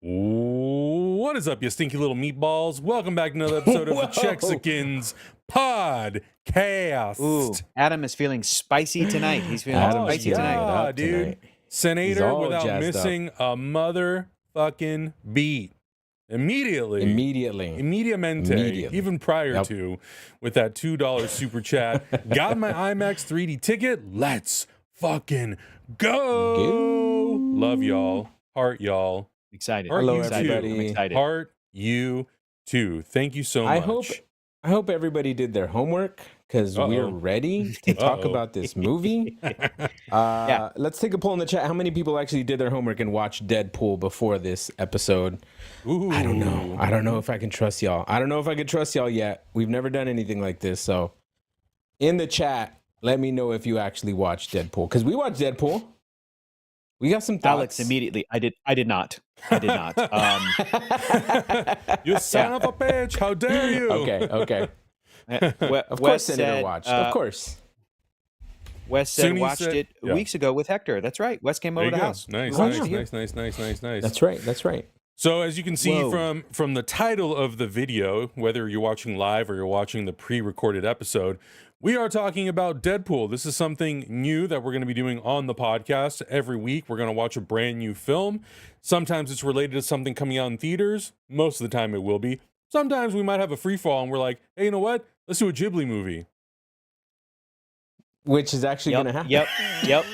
What is up, you stinky little meatballs? Welcome back to another episode of the Chexicans Podcast. Ooh, Adam is feeling spicy tonight. He's feeling Oh, spicy tonight. yeah, up dude. tonight. He's Senator all without jazzed missing a motherfucking beat. Immediately. Immediamente. Even prior to, with that $2 super chat. Got my IMAX 3D ticket. Let's fucking go. Love y'all. Heart y'all. Excited. Heart Hello, you everybody. too. I'm excited. Heart you too. Thank you so much. I hope everybody did their homework because we're ready to talk about this movie. Let's take a poll in the chat. How many people actually did their homework and watched Deadpool before this episode? Ooh. I don't know. I don't know if I can trust y'all. I don't know if I can trust y'all yet. We've never done anything like this. So in the chat, let me know if you actually watched Deadpool, because we watched Deadpool. We got some thoughts. Alex, immediately. I did not. You son of a bitch! How dare you? Okay. Of course, Senator watched. Of course. Wes said watched it yeah. weeks ago with Hector. That's right. Wes came over to the house. Nice. That's right. So as you can see from the title of the video, whether you're watching live or you're watching the pre-recorded episode, we are talking about Deadpool. This is something new that we're going to be doing on the podcast. Every week, we're going to watch a brand new film. Sometimes it's related to something coming out in theaters. Most of the time it will be. Sometimes we might have a free fall and we're like, hey, you know what? Let's do a Ghibli movie. Which is actually going to happen. Yep.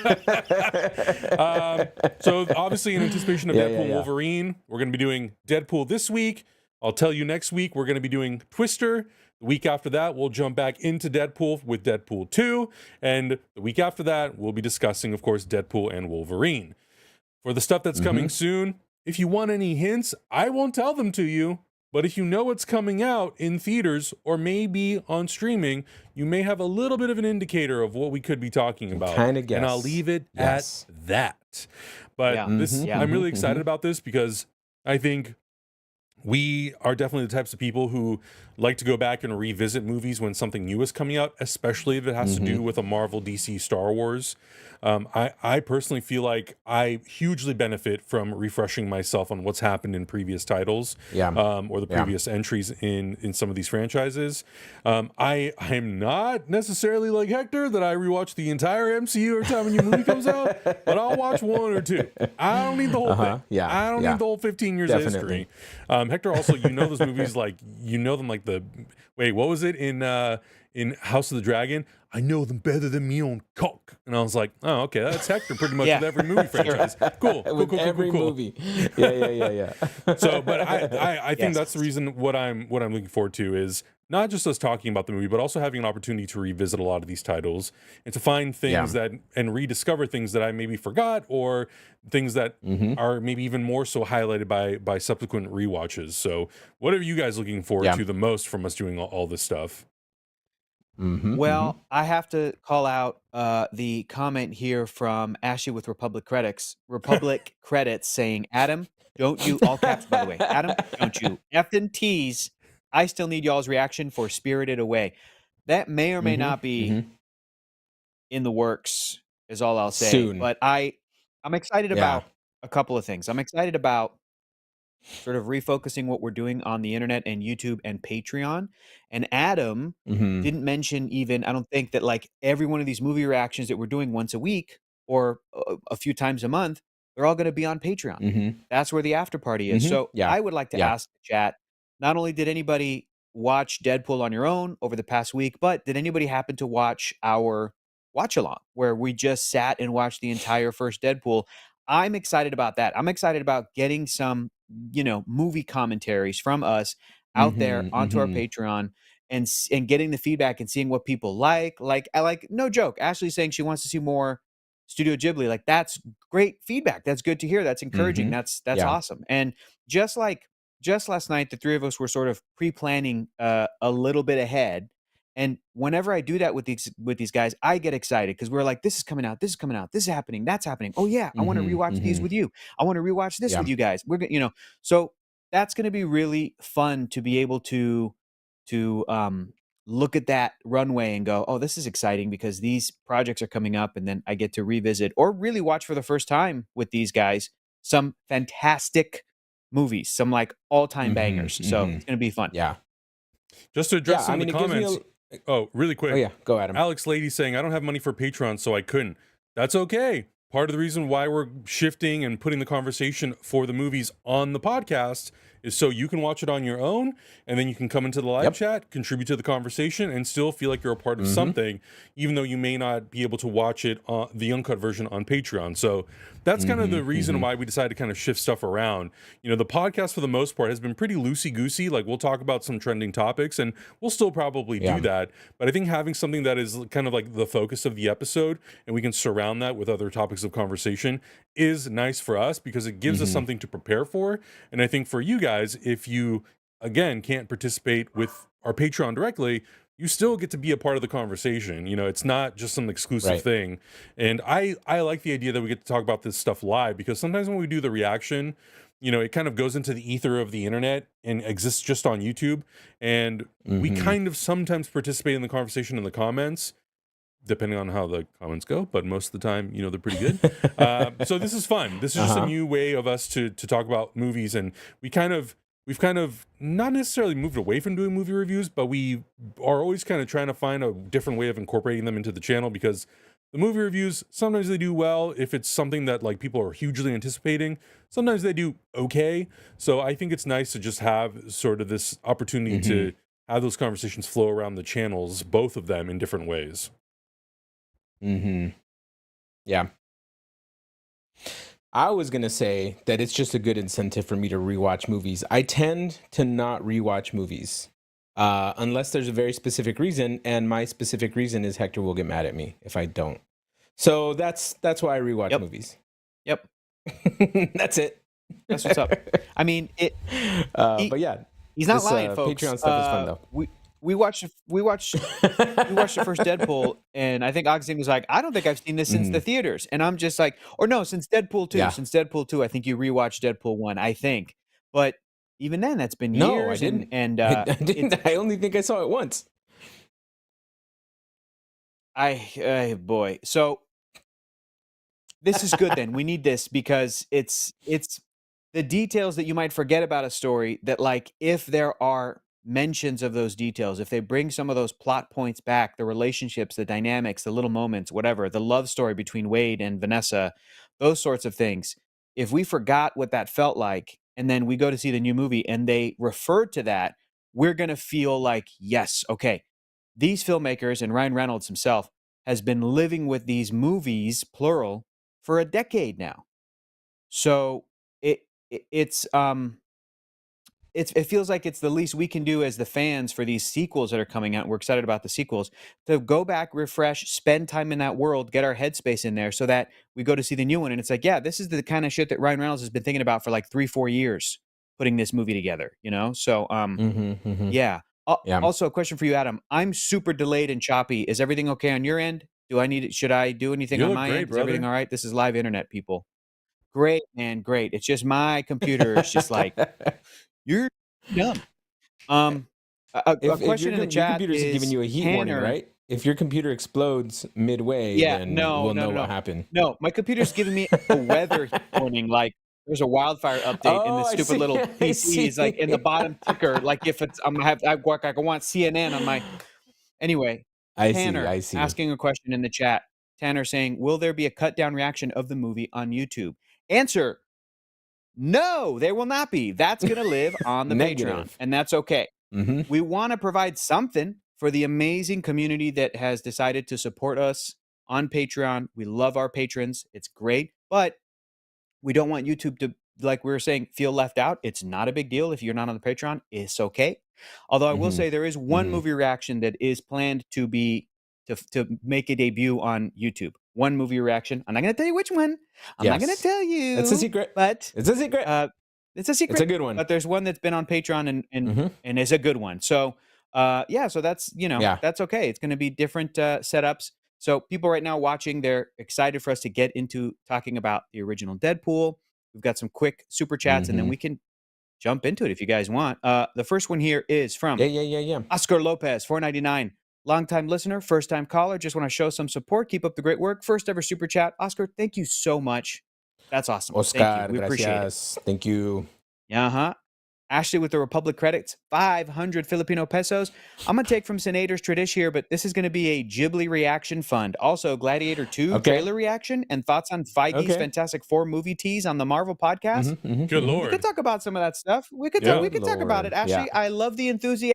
So obviously in anticipation of Deadpool Wolverine, we're going to be doing Deadpool this week. I'll tell you next week, we're going to be doing Twister. The week after that, we'll jump back into Deadpool with Deadpool 2. And the week after that, we'll be discussing, of course, Deadpool and Wolverine. For the stuff that's coming soon, if you want any hints, I won't tell them to you. But if you know what's coming out in theaters or maybe on streaming, you may have a little bit of an indicator of what we could be talking about. Kind of guess. And I'll leave it at that. But I'm really excited about this because I think we are definitely the types of people who like to go back and revisit movies when something new is coming out, especially if it has to do with a Marvel, DC, Star Wars. I personally feel like I hugely benefit from refreshing myself on what's happened in previous titles or the previous entries in some of these franchises. I am not necessarily like Hector that I rewatch the entire MCU every time a new movie comes out, but I'll watch one or two. I don't need the whole thing. I don't need the whole 15 years of history. Hector, also, those movies like, them like what was it in House of the Dragon? I know them better than me on cock. And I was like, oh, okay, that's Hector pretty much with every movie franchise. Cool. Every movie. Yeah. So, but I think that's the reason what I'm looking forward to is not just us talking about the movie, but also having an opportunity to revisit a lot of these titles and to find things and rediscover things that I maybe forgot or things that are maybe even more so highlighted by subsequent rewatches. So what are you guys looking forward to the most from us doing all this stuff? Well, I have to call out the comment here from Ashley with Republic Credits saying, Adam, don't you, all caps by the way, Adam, don't you effing tease. I still need y'all's reaction for Spirited Away. That may or may not be in the works, is all I'll say. Soon. But I'm excited about a couple of things. I'm excited about sort of refocusing what we're doing on the internet and YouTube and Patreon. And Adam didn't mention even, I don't think that like every one of these movie reactions that we're doing once a week or a few times a month, they're all going to be on Patreon. That's where the after party is. So I would like to ask the chat, not only did anybody watch Deadpool on your own over the past week, but did anybody happen to watch our watch along where we just sat and watched the entire first Deadpool? I'm excited about that. I'm excited about getting some, movie commentaries from us out there onto our Patreon and getting the feedback and seeing what people like. No joke. Ashley's saying she wants to see more Studio Ghibli. Like, that's great feedback. That's good to hear. That's encouraging. That's awesome. And just last night, the three of us were sort of pre-planning a little bit ahead. And whenever I do that with these guys, I get excited because we're like, this is coming out, this is happening, that's happening. Oh yeah, I want to rewatch these with you. I want to rewatch this with you guys. We're gonna, so that's going to be really fun to be able to look at that runway and go, oh, this is exciting because these projects are coming up, and then I get to revisit or really watch for the first time with these guys some fantastic movies, some like all-time bangers. So it's going to be fun. Yeah. Just to address some of the comments. Really quick. Oh yeah, go Adam. Alex Lady saying, I don't have money for Patreon, so I couldn't. That's okay. Part of the reason why we're shifting and putting the conversation for the movies on the podcast is so you can watch it on your own, and then you can come into the live chat, contribute to the conversation, and still feel like you're a part of something, even though you may not be able to watch it on the uncut version on Patreon. So that's kind of the reason why we decided to kind of shift stuff around. You know, the podcast for the most part has been pretty loosey-goosey. Like, we'll talk about some trending topics, and we'll still probably do that. But I think having something that is kind of like the focus of the episode, and we can surround that with other topics of conversation, is nice for us because it gives us something to prepare for. And I think for you guys, if you, again, can't participate with our Patreon directly, you still get to be a part of the conversation. You know, it's not just some exclusive thing. And I like the idea that we get to talk about this stuff live, because sometimes when we do the reaction, you know, it kind of goes into the ether of the internet and exists just on YouTube. And we kind of sometimes participate in the conversation in the comments, depending on how the comments go, but most of the time, you know, they're pretty good. So this is fun. This is just a new way of us to talk about movies, and we've kind of not necessarily moved away from doing movie reviews, but we are always kind of trying to find a different way of incorporating them into the channel, because the movie reviews, sometimes they do well if it's something that like people are hugely anticipating. Sometimes they do okay. So I think it's nice to just have sort of this opportunity to have those conversations flow around the channels, both of them in different ways. Yeah. I was going to say that it's just a good incentive for me to rewatch movies. I tend to not rewatch movies unless there's a very specific reason, and my specific reason is Hector will get mad at me if I don't. So that's why I rewatch movies. Yep. That's it. That's what's up. I mean, but yeah, he's not lying, folks. Patreon stuff is fun though. We watched the first Deadpool, and I think Augustine was like, I don't think I've seen this since the theaters. And I'm just like, or no, since Deadpool 2. Yeah. Since Deadpool 2, I think you rewatched Deadpool 1, I think. But even then, that's been years. No, I didn't. And I didn't. I only think I saw it once. Boy. So this is good then. We need this because it's the details that you might forget about a story that, like, if there are mentions of those details, if they bring some of those plot points back, the relationships, the dynamics, the little moments, whatever, the love story between Wade and Vanessa, those sorts of things, if we forgot what that felt like and then we go to see the new movie and they refer to that, we're going to feel like, yes, okay, these filmmakers and Ryan Reynolds himself has been living with these movies, plural, for a decade now. So it feels like it's the least we can do as the fans for these sequels that are coming out. We're excited about the sequels, to go back, refresh, spend time in that world, get our headspace in there so that we go to see the new one. And it's like, yeah, this is the kind of shit that Ryan Reynolds has been thinking about for like 3-4 years, putting this movie together, you know? So, yeah. Also a question for you, Adam. I'm super delayed and choppy. Is everything okay on your end? Should I do anything on my end? Is everything all right? This is live internet, people. Great, man. Great. It's just my computer is just like, you're dumb. A question in the chat your computer's is giving you a heat warning, right? If your computer explodes midway, then we'll know what happened. No, my computer's giving me a weather warning, like there's a wildfire update in the stupid little PCs, like in the bottom ticker. Like if it's I want CNN on my. Anyway, Tanner I see. asking a question in the chat. Tanner saying, will there be a cut down reaction of the movie on YouTube? Answer: no, there will not be. That's going to live on the Patreon, and that's okay. We want to provide something for the amazing community that has decided to support us on Patreon. We love our patrons. It's great, but we don't want YouTube to, like we were saying, feel left out. It's not a big deal if you're not on the Patreon. It's okay. Although I will say there is one movie reaction that is planned to make a debut on YouTube. One movie reaction. I'm not going to tell you which one. I'm not going to tell you. It's a secret. But it's a secret. It's a secret. It's a good one. But there's one that's been on Patreon and is a good one. So so that's, that's okay. It's going to be different setups. So people right now watching, they're excited for us to get into talking about the original Deadpool. We've got some quick super chats, and then we can jump into it if you guys want. The first one here is from Oscar Lopez, $4.99. Longtime listener, first-time caller. Just want to show some support. Keep up the great work. First ever super chat. Oscar, thank you so much. That's awesome. Oscar, thank you. We appreciate it. Thank you. Uh-huh. Ashley with the Republic credits, 500 Filipino pesos. I'm going to take from Senator's Tradish here, but this is going to be a Ghibli reaction fund. Also, Gladiator 2 trailer reaction and thoughts on Feige's Fantastic Four movie tease on the Marvel podcast. Good Lord. We could talk about some of that stuff. We could talk about it. Ashley, I love the enthusiasm.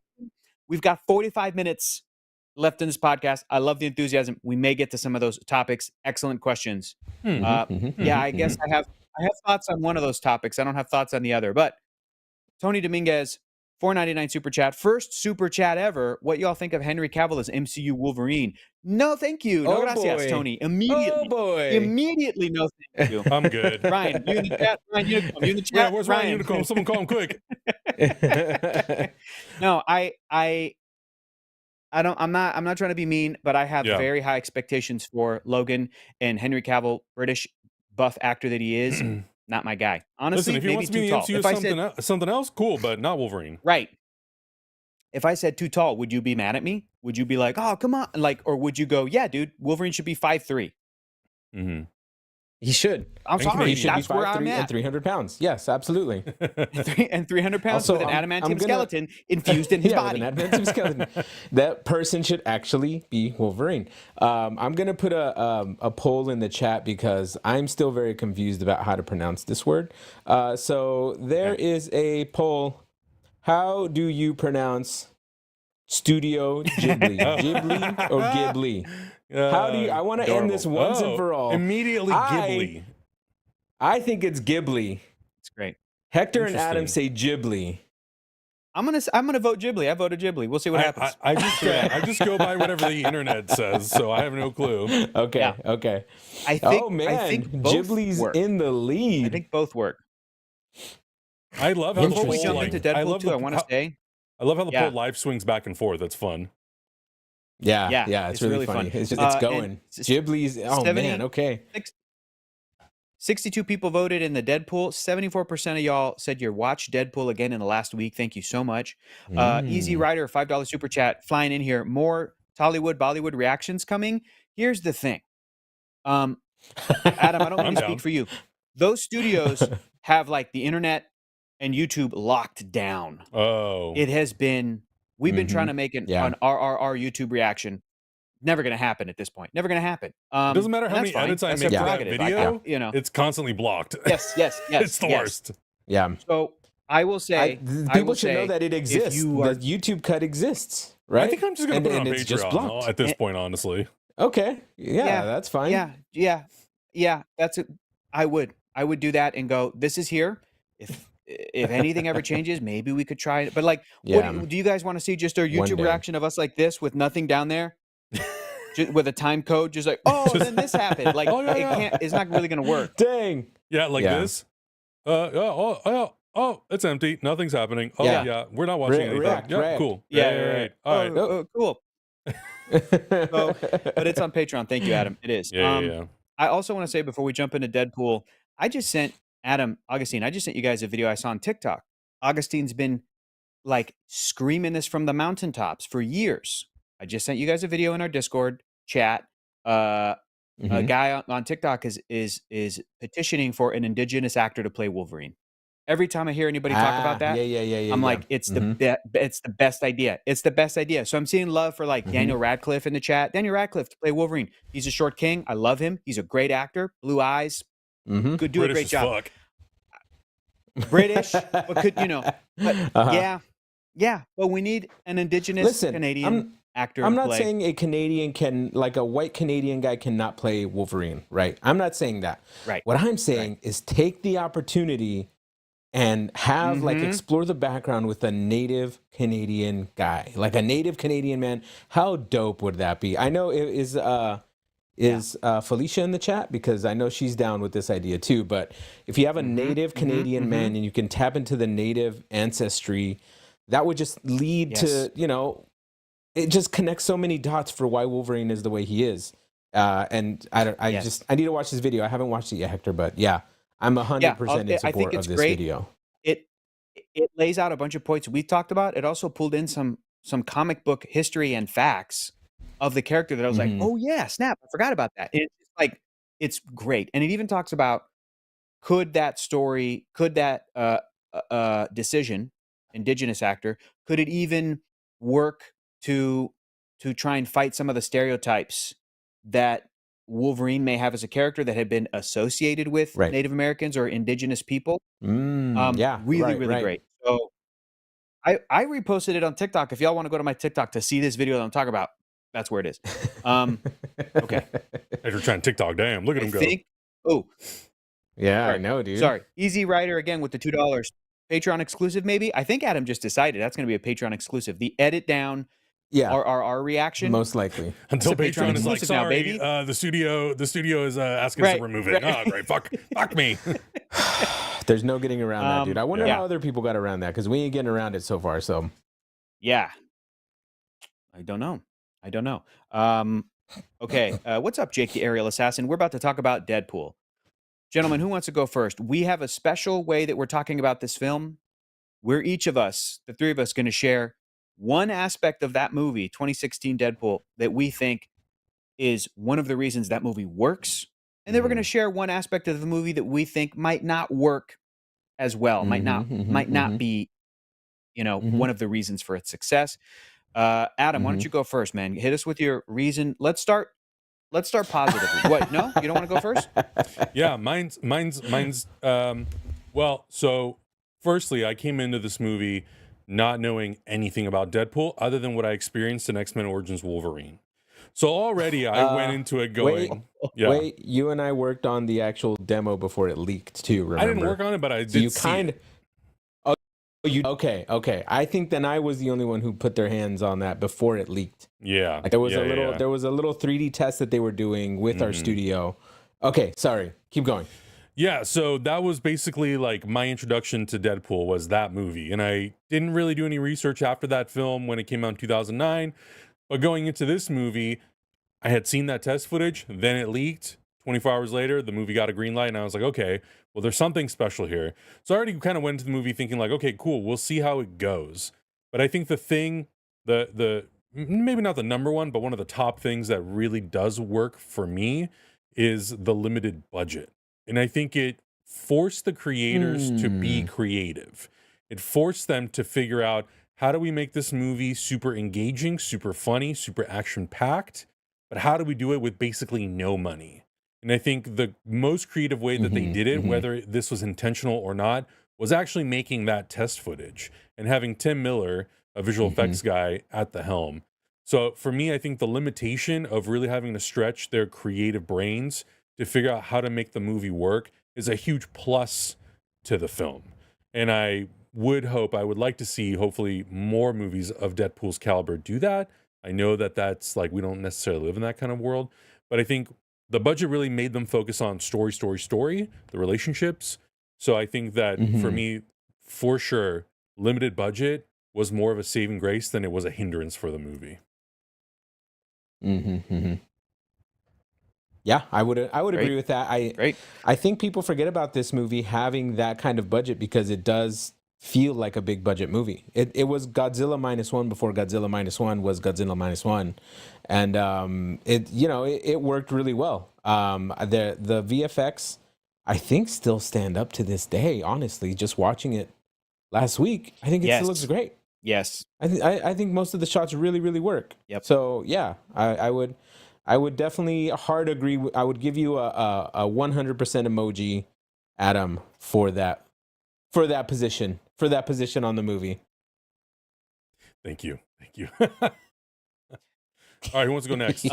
We've got 45 minutes left in this podcast. I love the enthusiasm. We may get to some of those topics. Excellent questions. Yeah, I guess I have thoughts on one of those topics. I don't have thoughts on the other, but Tony Dominguez, $4.99 super chat. First super chat ever. What y'all think of Henry Cavill as MCU Wolverine? No, thank you. No gracias, Tony. Immediately, no thank you. I'm good. Ryan, you in the chat? Ryan Unicomb, you in the chat? Yeah, where's Ryan Unicomb? Someone call him quick. No, I'm not trying to be mean, but I have very high expectations for Logan and Henry Cavill, British buff actor that he is. Not my guy. Honestly, listen, if he wants to be in the MCU something else, cool, but not Wolverine. Right. If I said too tall, would you be mad at me? Would you be like, oh, come on? Like, or would you go, yeah, dude, Wolverine should be 5'3"? He should. I'm sorry. He should That's be where I'm 5'3" at. and 300 pounds. Yes, absolutely. and 300 pounds Also, with an adamantium skeleton infused in his body. With an adamantium skeleton. That person should actually be Wolverine. I'm going to put a poll in the chat because I'm still very confused about how to pronounce this word. So there is a poll. How do you pronounce Studio Ghibli? Ghibli or Ghibli? How do you? I want to end this once and for all. Immediately Ghibli. I think it's Ghibli. It's great. Hector and Adam say Ghibli. I'm gonna vote Ghibli. I voted Ghibli. We'll see what happens. I just go by whatever the internet says, so I have no clue. Okay. I think Ghibli's work. in the lead. I think both work. I love how before we jump into Deadpool 2, I want to say I love how the poll live swings back and forth. That's fun. Yeah, it's really funny. It's going. Ghibli's. Oh man, okay. 62 people voted in the Deadpool. 74% of y'all said you watched Deadpool again in the last week. Thank you so much. Easy Rider, $5 super chat, flying in here. More Tollywood, Bollywood reactions coming. Here's the thing. Adam, I don't mean to speak for you. Those studios have like the internet and YouTube locked down. Oh. It has been, we've been trying to make an RRR YouTube reaction. Never going to happen at this point. Never going to happen. It doesn't matter how many edits I make for that video. It's constantly blocked. Yes. It's the worst. Yeah. So I will say, people should know that it exists. The YouTube cut exists, right? I think I'm just going to put it on Patreon at this point, honestly. Okay. Yeah, that's fine. Yeah. That's it. I would do that and go, this is here. If anything ever changes, maybe we could try it. But like, do you guys want to see just our YouTube reaction of us like this with nothing down there? With a time code, just like, then this happened. Like, it's not really going to work. Dang. Yeah, like this. It's empty. Nothing's happening. We're not watching anything. Cool. Yeah, all right. Cool. But it's on Patreon. Thank you, Adam. It is. Yeah. I also want to say before we jump into Deadpool, I just sent Augustine, I just sent you guys a video I saw on TikTok. Augustine's been like screaming this from the mountaintops for years. I just sent you guys a video in our Discord chat. A guy on TikTok is petitioning for an indigenous actor to play Wolverine. Every time I hear anybody talk about that, I'm like, it's the best idea. It's the best idea. So I'm seeing love for like Daniel Radcliffe in the chat. Daniel Radcliffe to play Wolverine. He's a short king. I love him. He's a great actor. Blue eyes. Could do British a great job. Fuck. British, but could But we need an indigenous Canadian actor. I'm not saying a white Canadian guy cannot play Wolverine, right? I'm not saying that. Right. What I'm saying is take the opportunity and have explore the background with a native Canadian guy, like a native Canadian man. How dope would that be? I know is Felicia in the chat, because I know she's down with this idea too. But if you have a native Canadian man and you can tap into the native ancestry, that would just lead to, it just connects so many dots for why Wolverine is the way he is. And I need to watch this video. I haven't watched it yet, Hector, but I'm 100% in support of this video. It lays out a bunch of points we talked about. It also pulled in some comic book history and facts of the character that I was like, oh yeah, snap, I forgot about that. It's like, it's great. And it even talks about, could that decision, indigenous actor, could it even work to try and fight some of the stereotypes that Wolverine may have as a character that had been associated with Right. Native Americans or indigenous people? Yeah. Really, Right. really Right. great. So I reposted it on TikTok. If y'all want to go to my TikTok to see this video that I'm talking about, that's where it is. Okay. After trying TikTok, damn, look at I him go. think. Oh, Yeah, I sorry. know, dude. Sorry. Easy Rider again with the $2. Patreon exclusive, maybe. I think Adam just decided that's going to be a Patreon exclusive. The edit down Yeah, our reaction. most likely. Until It's a Patreon Patreon is like, exclusive now, sorry, baby. the studio is asking us to Right, remove it. right. Oh, great, fuck me. There's no getting around that, dude. I wonder yeah. how other people got around that because we ain't getting around it so far. So Yeah. I don't know. Okay. What's up, Jake the Aerial Assassin? We're about to talk about Deadpool. Gentlemen, who wants to go first? We have a special way that we're talking about this film. We're each of us, the three of us, going to share one aspect of that movie, 2016 Deadpool, that we think is one of the reasons that movie works. And then we're going to share one aspect of the movie that we think might not work as well, might not be, one of the reasons for its success. Adam, why don't you go first, man? Hit us with your reason. Let's start positively. What? No, you don't want to go first? Yeah, mine's well, so firstly, I came into this movie not knowing anything about Deadpool other than what I experienced in X-Men Origins Wolverine. So already I went into it going, wait, you and I worked on the actual demo before it leaked too, remember? I didn't work on it, but I did it. Okay. I think then I was the only one who put their hands on that before it leaked. Yeah. Like there was a little 3D test that they were doing with our studio. Okay, sorry. Keep going. Yeah, so that was basically like my introduction to Deadpool was that movie. And I didn't really do any research after that film when it came out in 2009. But going into this movie, I had seen that test footage, then it leaked. 24 hours later, the movie got a green light, and I was like, okay, well, there's something special here. So I already kind of went into the movie thinking like, okay, cool, we'll see how it goes. But I think the thing, the maybe not the number one, but one of the top things that really does work for me is the limited budget. And I think it forced the creators to be creative. It forced them to figure out, how do we make this movie super engaging, super funny, super action-packed? But how do we do it with basically no money? And I think the most creative way that they did it, whether this was intentional or not, was actually making that test footage and having Tim Miller, a visual effects guy, at the helm. So for me, I think the limitation of really having to stretch their creative brains to figure out how to make the movie work is a huge plus to the film. And I would like to see hopefully more movies of Deadpool's caliber do that. I know that that's like, we don't necessarily live in that kind of world, but I think the budget really made them focus on story, the relationships. So I think that for me, for sure, limited budget was more of a saving grace than it was a hindrance for the movie. Yeah, I would agree with that. I think people forget about this movie having that kind of budget because it does feel like a big budget movie. It was Godzilla -1 before Godzilla -1 was Godzilla -1, and it worked really well. The VFX I think still stand up to this day. Honestly, just watching it last week, I think it still looks great. Yes, I think most of the shots really work. Yep. So yeah, I would definitely hard agree. I would give you a 100% emoji, Adam, for that position on the movie. Thank you. All right, who wants to go next?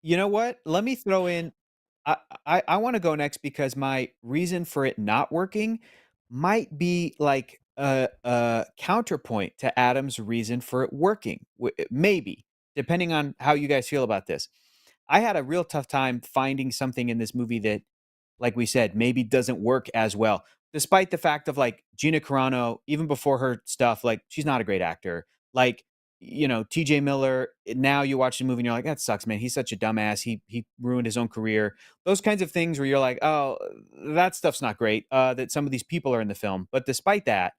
You know what? Let me throw in. I want to go next because my reason for it not working might be like a counterpoint to Adam's reason for it working. Maybe, depending on how you guys feel about this. I had a real tough time finding something in this movie that, like we said, maybe doesn't work as well. Despite the fact of like Gina Carano, even before her stuff, like she's not a great actor. Like, TJ Miller, now you watch the movie and you're like, that sucks, man. He's such a dumbass. He ruined his own career. Those kinds of things where you're like, oh, that stuff's not great, that some of these people are in the film. But despite that,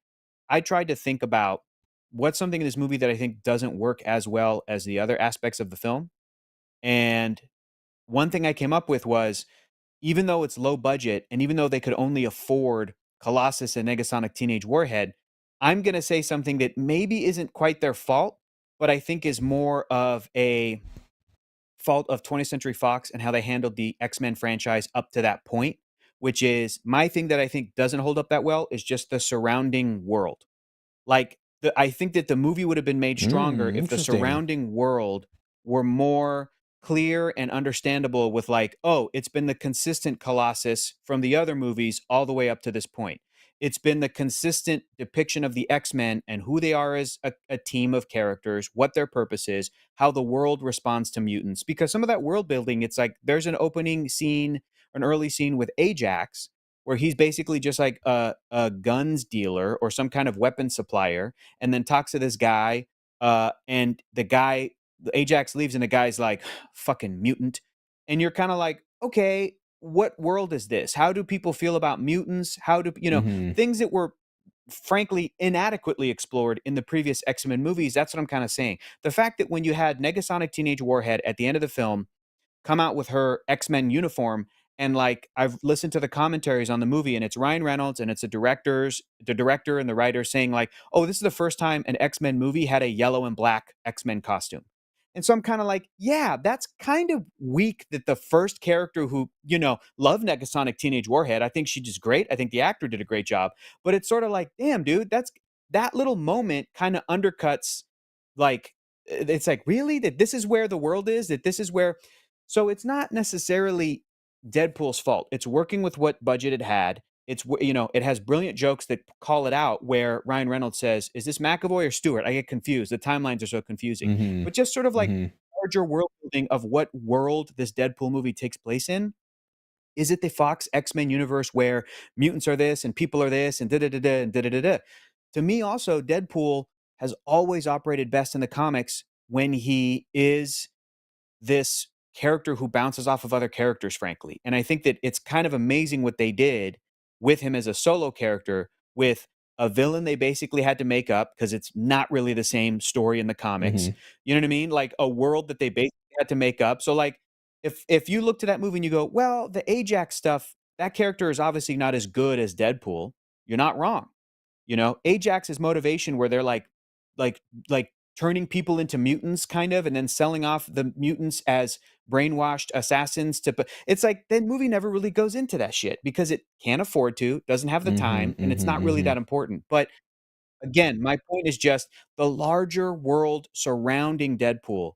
I tried to think about what's something in this movie that I think doesn't work as well as the other aspects of the film. And one thing I came up with was, even though it's low budget and even though they could only afford Colossus and Negasonic Teenage Warhead, I'm going to say something that maybe isn't quite their fault, but I think is more of a fault of 20th Century Fox and how they handled the X-Men franchise up to that point, which is my thing that I think doesn't hold up that well is just the surrounding world. Like, I think that the movie would have been made stronger if the Interesting. surrounding world were more clear and understandable with like, oh, it's been the consistent Colossus from the other movies all the way up to this point. It's been the consistent depiction of the X-Men and who they are as a team of characters, what their purpose is, how the world responds to mutants. Because some of that world building, it's like there's an opening scene, an early scene with Ajax, where he's basically just like a guns dealer or some kind of weapon supplier, and then talks to this guy, and the guy, Ajax leaves, and the guy's like, fucking mutant. And you're kind of like, okay, what world is this? How do people feel about mutants? How do, things that were frankly inadequately explored in the previous X-Men movies? That's what I'm kind of saying. The fact that when you had Negasonic Teenage Warhead at the end of the film come out with her X-Men uniform, and like I've listened to the commentaries on the movie, and it's Ryan Reynolds and it's the director and the writer saying like, oh, this is the first time an X-Men movie had a yellow and black X-Men costume. And so I'm kind of like, yeah, that's kind of weak that the first character who, loved Negasonic Teenage Warhead, I think she did great. I think the actor did a great job. But it's sort of like, damn, dude, that little moment kind of undercuts, like, it's like, really? That this is where the world is? That this is where. So it's not necessarily Deadpool's fault. It's working with what budget it had. It's, it has brilliant jokes that call it out where Ryan Reynolds says, is this McAvoy or Stewart? I get confused. The timelines are so confusing. But just sort of like larger world building of what world this Deadpool movie takes place in. Is it the Fox X-Men universe where mutants are this and people are this and da-da-da-da and da-da-da-da? To me also, Deadpool has always operated best in the comics when he is this character who bounces off of other characters, frankly. And I think that it's kind of amazing what they did with him as a solo character, with a villain they basically had to make up because it's not really the same story in the comics. You know what I mean? Like a world that they basically had to make up. So like if you look to that movie and you go, well, the Ajax stuff, that character is obviously not as good as Deadpool. You're not wrong. Ajax's motivation where they're like turning people into mutants kind of, and then selling off the mutants as brainwashed assassins it's like that movie never really goes into that shit because it can't afford to, doesn't have the time, and it's not really that important. But again, my point is just the larger world surrounding Deadpool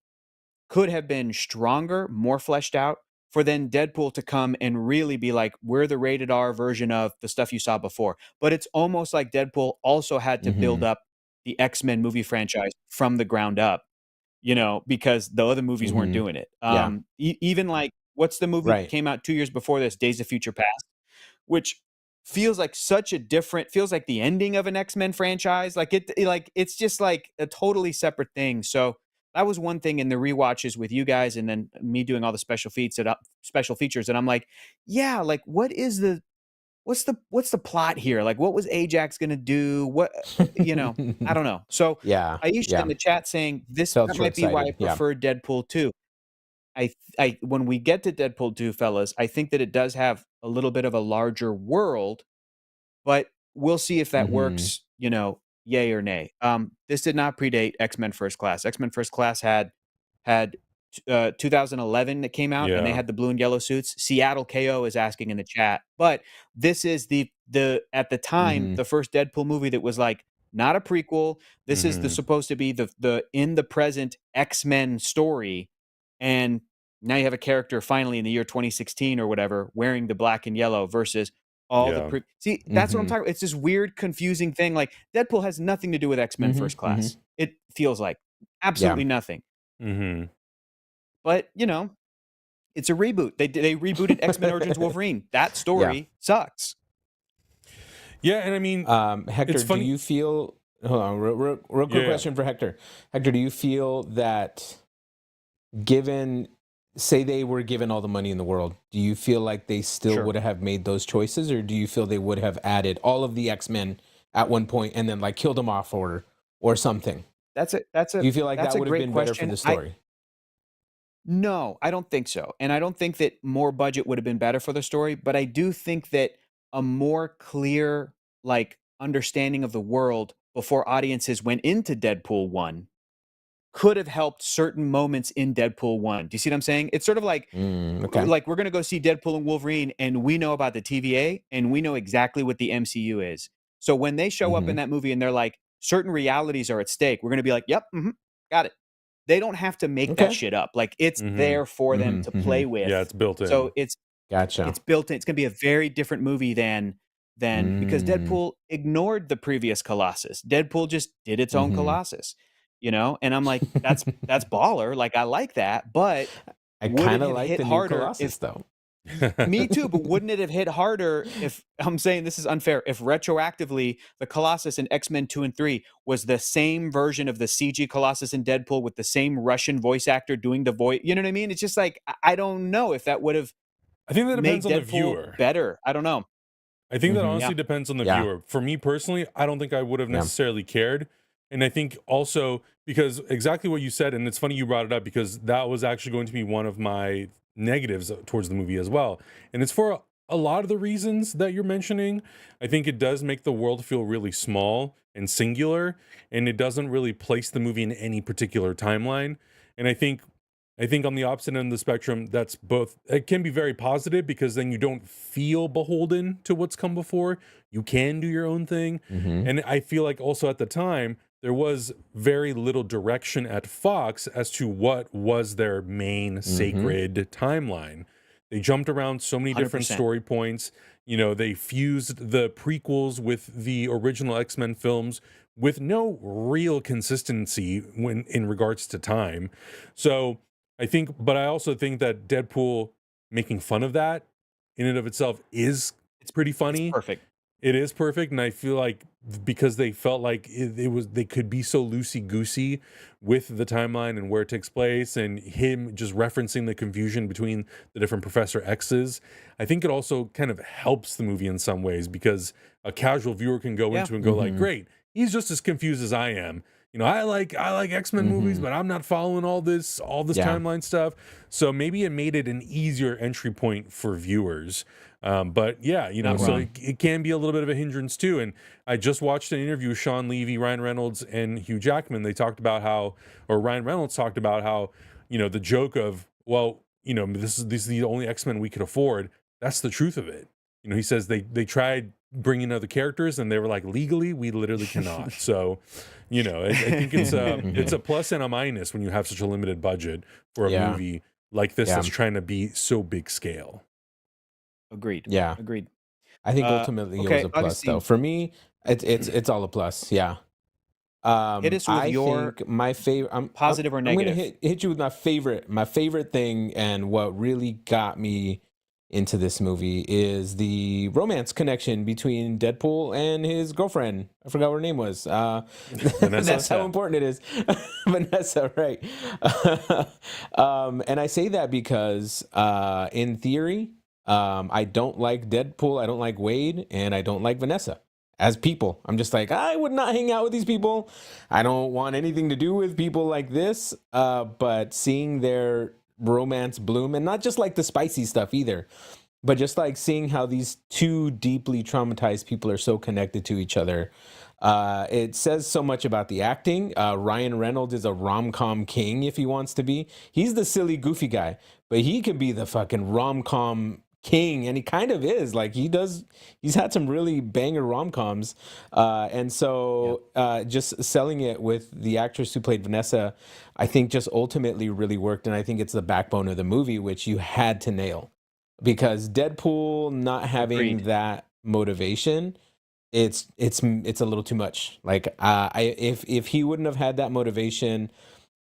could have been stronger, more fleshed out, for then Deadpool to come and really be like, we're the rated R version of the stuff you saw before. But it's almost like Deadpool also had to build up the X-Men movie franchise from the ground up, because the other movies weren't doing it. Even like, what's the movie that came out 2 years before this, Days of Future Past, which feels like feels like the ending of an X-Men franchise. Like it's just like a totally separate thing. So that was one thing in the rewatches with you guys, and then me doing all the special features. And I'm like, yeah, like what's the plot here? Like, what was Ajax gonna do? What, I don't know. So Aisha in the chat saying that might be why I prefer Deadpool 2. I when we get to Deadpool 2, fellas, I think that it does have a little bit of a larger world, but we'll see if that works, yay or nay. This did not predate X-Men First Class. X-Men First Class had 2011 that came out, and they had the blue and yellow suits. Seattle KO is asking in the chat, but this is the at the time the first Deadpool movie that was like not a prequel. This is supposed to be the in the present X-Men story, and now you have a character finally in the year 2016 or whatever wearing the black and yellow versus all the see, that's what I'm talking about. It's this weird, confusing thing. Like Deadpool has nothing to do with X-Men First Class. It feels like absolutely nothing. But it's a reboot. They rebooted X-Men Origins Wolverine. That story sucks. Yeah, and I mean, Hector, do you feel? Hold on, real quick question for Hector. Hector, do you feel that say they were given all the money in the world, do you feel like they still would have made those choices, or do you feel they would have added all of the X-Men at one point and then like killed them off or something? Do you feel like that would have been better for the story? No, I don't think so. And I don't think that more budget would have been better for the story, but I do think that a more clear like understanding of the world before audiences went into Deadpool 1 could have helped certain moments in Deadpool 1. Do you see what I'm saying? It's sort of like like we're going to go see Deadpool and Wolverine and we know about the TVA and we know exactly what the MCU is. So when they show up in that movie and they're like certain realities are at stake, we're going to be like, "Yep, got it." They don't have to make that shit up. Like it's there for them to play with. Yeah, it's built in. So it's gotcha. It's built in. It's going to be a very different movie than because Deadpool ignored the previous Colossus. Deadpool just did its own Colossus, you know? And I'm like, that's baller. Like I like that, but I would it kind of have like hit the new harder Colossus if though. me too, but wouldn't it have hit harder if I'm saying this is unfair if retroactively the Colossus in X-Men 2 and 3 was the same version of the CG Colossus in Deadpool with the same Russian voice actor doing the voice, you know what I mean? It's just like I don't know if that would have I think that made depends on the Deadpool viewer. better. I don't know. I think that honestly depends on the viewer. For me personally, I don't think I would have necessarily cared. And I think also because exactly what you said, and it's funny you brought it up because that was actually going to be one of my negatives towards the movie as well. And it's for a lot of the reasons that you're mentioning. I think it does make the world feel really small and singular, and it doesn't really place the movie in any particular timeline. And I think on the opposite end of the spectrum, that's both, it can be very positive because then you don't feel beholden to what's come before. You can do your own thing. And I feel like also at the time, there was very little direction at Fox as to what was their main sacred timeline. They jumped around so many different 100%. story points. You know, they fused the prequels with the original X-Men films with no real consistency when in regards to time. So I think, but I also think that Deadpool making fun of that in and of itself it's pretty funny. It's perfect. It is perfect, and I feel like because they felt like they could be so loosey goosey with the timeline and where it takes place, and him just referencing the confusion between the different Professor X's. I think it also kind of helps the movie in some ways because a casual viewer can go into and go like, "Great, he's just as confused as I am." You know, I like X-Men movies, but I'm not following all this timeline stuff. So maybe it made it an easier entry point for viewers. But yeah, you know, so it can be a little bit of a hindrance too. And I just watched an interview with Sean Levy, Ryan Reynolds, and Hugh Jackman. They talked about how, or Ryan Reynolds talked about how, you know, the joke of, well, you know, this is the only X-Men we could afford. That's the truth of it. You know, he says they tried bringing other characters and they were like, legally, we literally cannot. So, you know, I think it's a plus and a minus when you have such a limited budget for a movie like this that's trying to be so big scale. Agreed. Yeah. Agreed. I think ultimately it was a plus though. For me, it's all a plus. Yeah. Hit us with my favorite. Positive or negative? I'm gonna hit you with my favorite thing, and what really got me into this movie is the romance connection between Deadpool and his girlfriend. I forgot what her name was. That's how important it is. Vanessa, right? And I say that because in theory, I don't like Deadpool, I don't like Wade, and I don't like Vanessa. As people, I'm just like, I would not hang out with these people. I don't want anything to do with people like this. But seeing their romance bloom, and not just like the spicy stuff either, but just like seeing how these two deeply traumatized people are so connected to each other. It says so much about the acting. Ryan Reynolds is a rom-com king if he wants to be. He's the silly, goofy guy, but he could be the fucking rom-com king, and he kind of is. Like he's had some really banger rom-coms, and so just selling it with the actress who played Vanessa, I think just ultimately really worked, and I think it's the backbone of the movie, which you had to nail, because Deadpool not having that motivation, it's a little too much. Like if he wouldn't have had that motivation,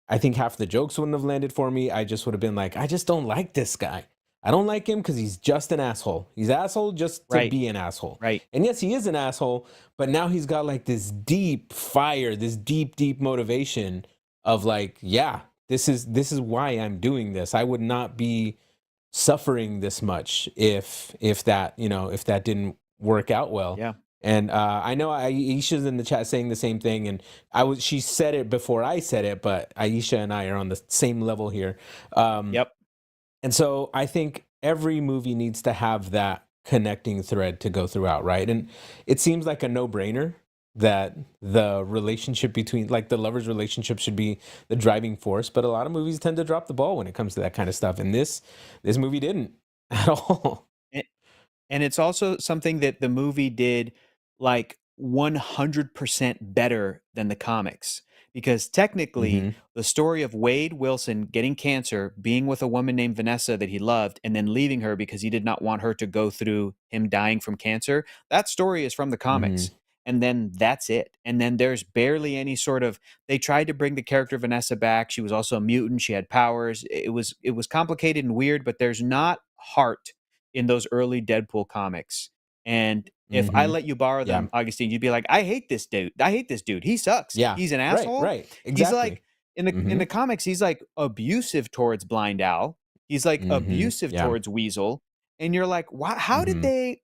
I think half the jokes wouldn't have landed for me. I just would have been like, I just don't like this guy. I don't like him because he's just an asshole. He's an asshole just to be an asshole. Right. And yes, he is an asshole, but now he's got like this deep fire, this deep, deep motivation of like, yeah, this is why I'm doing this. I would not be suffering this much if that didn't work out well. Yeah. And I know Aisha's in the chat saying the same thing, and she said it before I said it, but Aisha and I are on the same level here. Yep. And so I think every movie needs to have that connecting thread to go throughout, right? And it seems like a no-brainer that the relationship between, like, the lovers relationship should be the driving force, but a lot of movies tend to drop the ball when it comes to that kind of stuff, and this movie didn't at all. And it's also something that the movie did like 100% better than the comics. Because technically, the story of Wade Wilson getting cancer, being with a woman named Vanessa that he loved, and then leaving her because he did not want her to go through him dying from cancer, that story is from the comics. And then that's it. And then there's barely any sort of, they tried to bring the character Vanessa back. She was also a mutant. She had powers. It was complicated and weird, but there's not heart in those early Deadpool comics. And if I let you borrow them, Augustine, you'd be like, I hate this dude. I hate this dude. He sucks. Yeah. He's an asshole. Right. Exactly. He's like, in the comics, he's like abusive towards Blind Owl. He's like abusive towards Weasel. And you're like, wow, how did they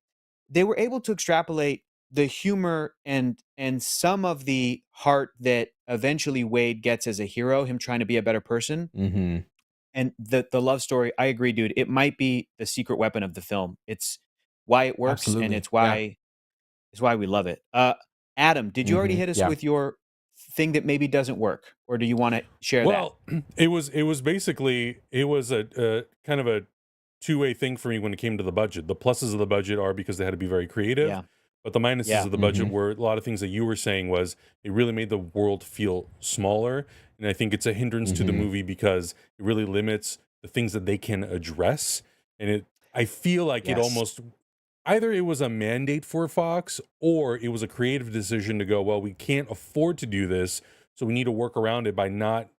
were able to extrapolate the humor and some of the heart that eventually Wade gets as a hero, him trying to be a better person. And the love story, I agree, dude. It might be the secret weapon of the film. It's why it works, and it's why we love it. Adam, did you already hit us with your thing that maybe doesn't work, or do you want to share that? Well, it was basically a kind of a two-way thing for me when it came to the budget. The pluses of the budget are because they had to be very creative. But the minuses of the budget were a lot of things that you were saying was it really made the world feel smaller. And I think it's a hindrance to the movie because it really limits the things that they can address. And I feel like it almost, either it was a mandate for Fox or it was a creative decision to go, well, we can't afford to do this, so we need to work around it by not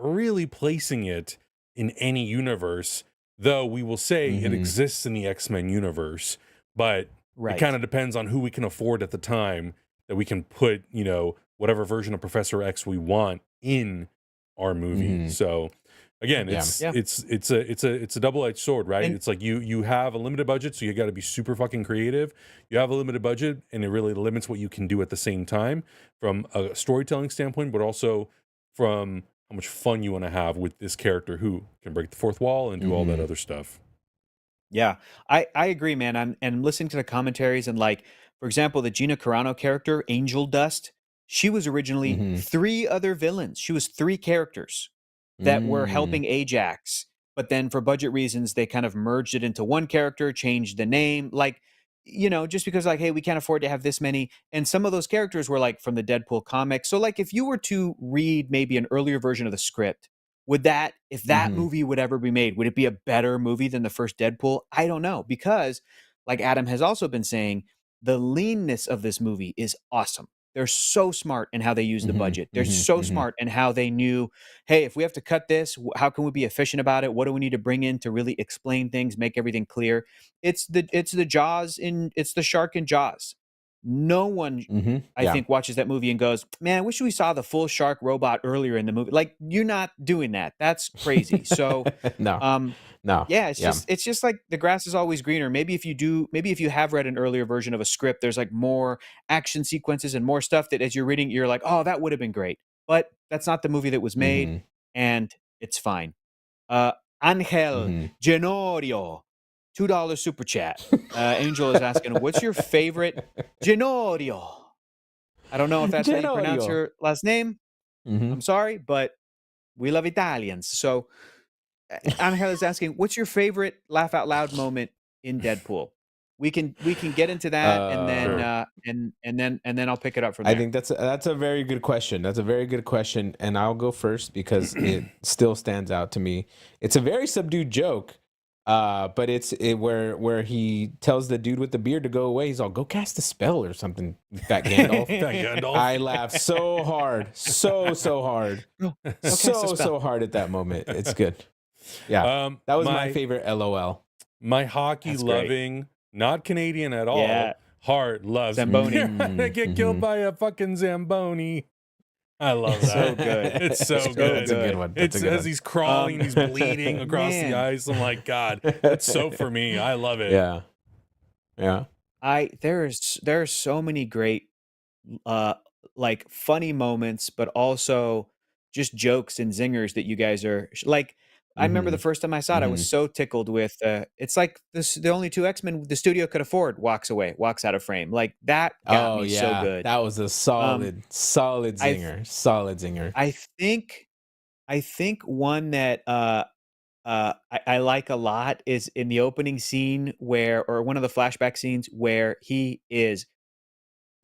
really placing it in any universe, though we will say it exists in the X-Men universe. But it kind of depends on who we can afford at the time that we can put, whatever version of Professor X we want in our movie. So again, it's a double-edged sword, right? It's like you have a limited budget, so you got to be super fucking creative. You have a limited budget, and it really limits what you can do at the same time from a storytelling standpoint, but also from how much fun you want to have with this character who can break the fourth wall and do all that other stuff. Yeah, I agree, man. I'm listening to the commentaries, and like, for example, the Gina Carano character, Angel Dust, she was originally 3 other villains. She was 3 characters that were helping Ajax, but then for budget reasons, they kind of merged it into one character, changed the name, like, just because like, hey, we can't afford to have this many. And some of those characters were like from the Deadpool comics. So like, if you were to read maybe an earlier version of the script, if that movie would ever be made, would it be a better movie than the first Deadpool? I don't know, because like Adam has also been saying, the leanness of this movie is awesome. They're so smart in how they use the budget. They're so smart in how they knew, hey, if we have to cut this, how can we be efficient about it? What do we need to bring in to really explain things, make everything clear? It's the shark in Jaws. No one, I think, watches that movie and goes, man, I wish we saw the full shark robot earlier in the movie. Like, you're not doing that. That's crazy. So, no. Yeah, it's just like the grass is always greener. Maybe if you have read an earlier version of a script, there's like more action sequences and more stuff that as you're reading, you're like, oh, that would have been great. But that's not the movie that was made, and it's fine. Angel Genorio, $2 super chat. Angel is asking, what's your favorite Genorio? I don't know if that's how you pronounce your last name. I'm sorry, but we love Italians. So Angel is asking, what's your favorite laugh out loud moment in Deadpool? We can get into that, and then and then I'll pick it up from there. I think that's a very good question. That's a very good question, and I'll go first because it still stands out to me. It's a very subdued joke, but it's where he tells the dude with the beard to go away. He's all, go cast a spell or something. Fat Gandalf. I laughed so hard, so hard, so hard at that moment. It's good. Yeah, that was my favorite LOL. My hockey loving, not Canadian at all, heart loves Zamboni. I get killed by a fucking Zamboni. I love that. So good. It's so good. It's a good one. It's as he's crawling, he's bleeding across the ice. I'm like, God, that's so for me. I love it. Yeah. There are so many great, like funny moments, but also just jokes and zingers that you guys are like. I remember the first time I saw it, I was so tickled with. It's like the only two X-Men the studio could afford. Walks out of frame. Like that got me so good. That was a solid zinger. Solid zinger. I think one that I like a lot is in the opening scene or one of the flashback scenes where he is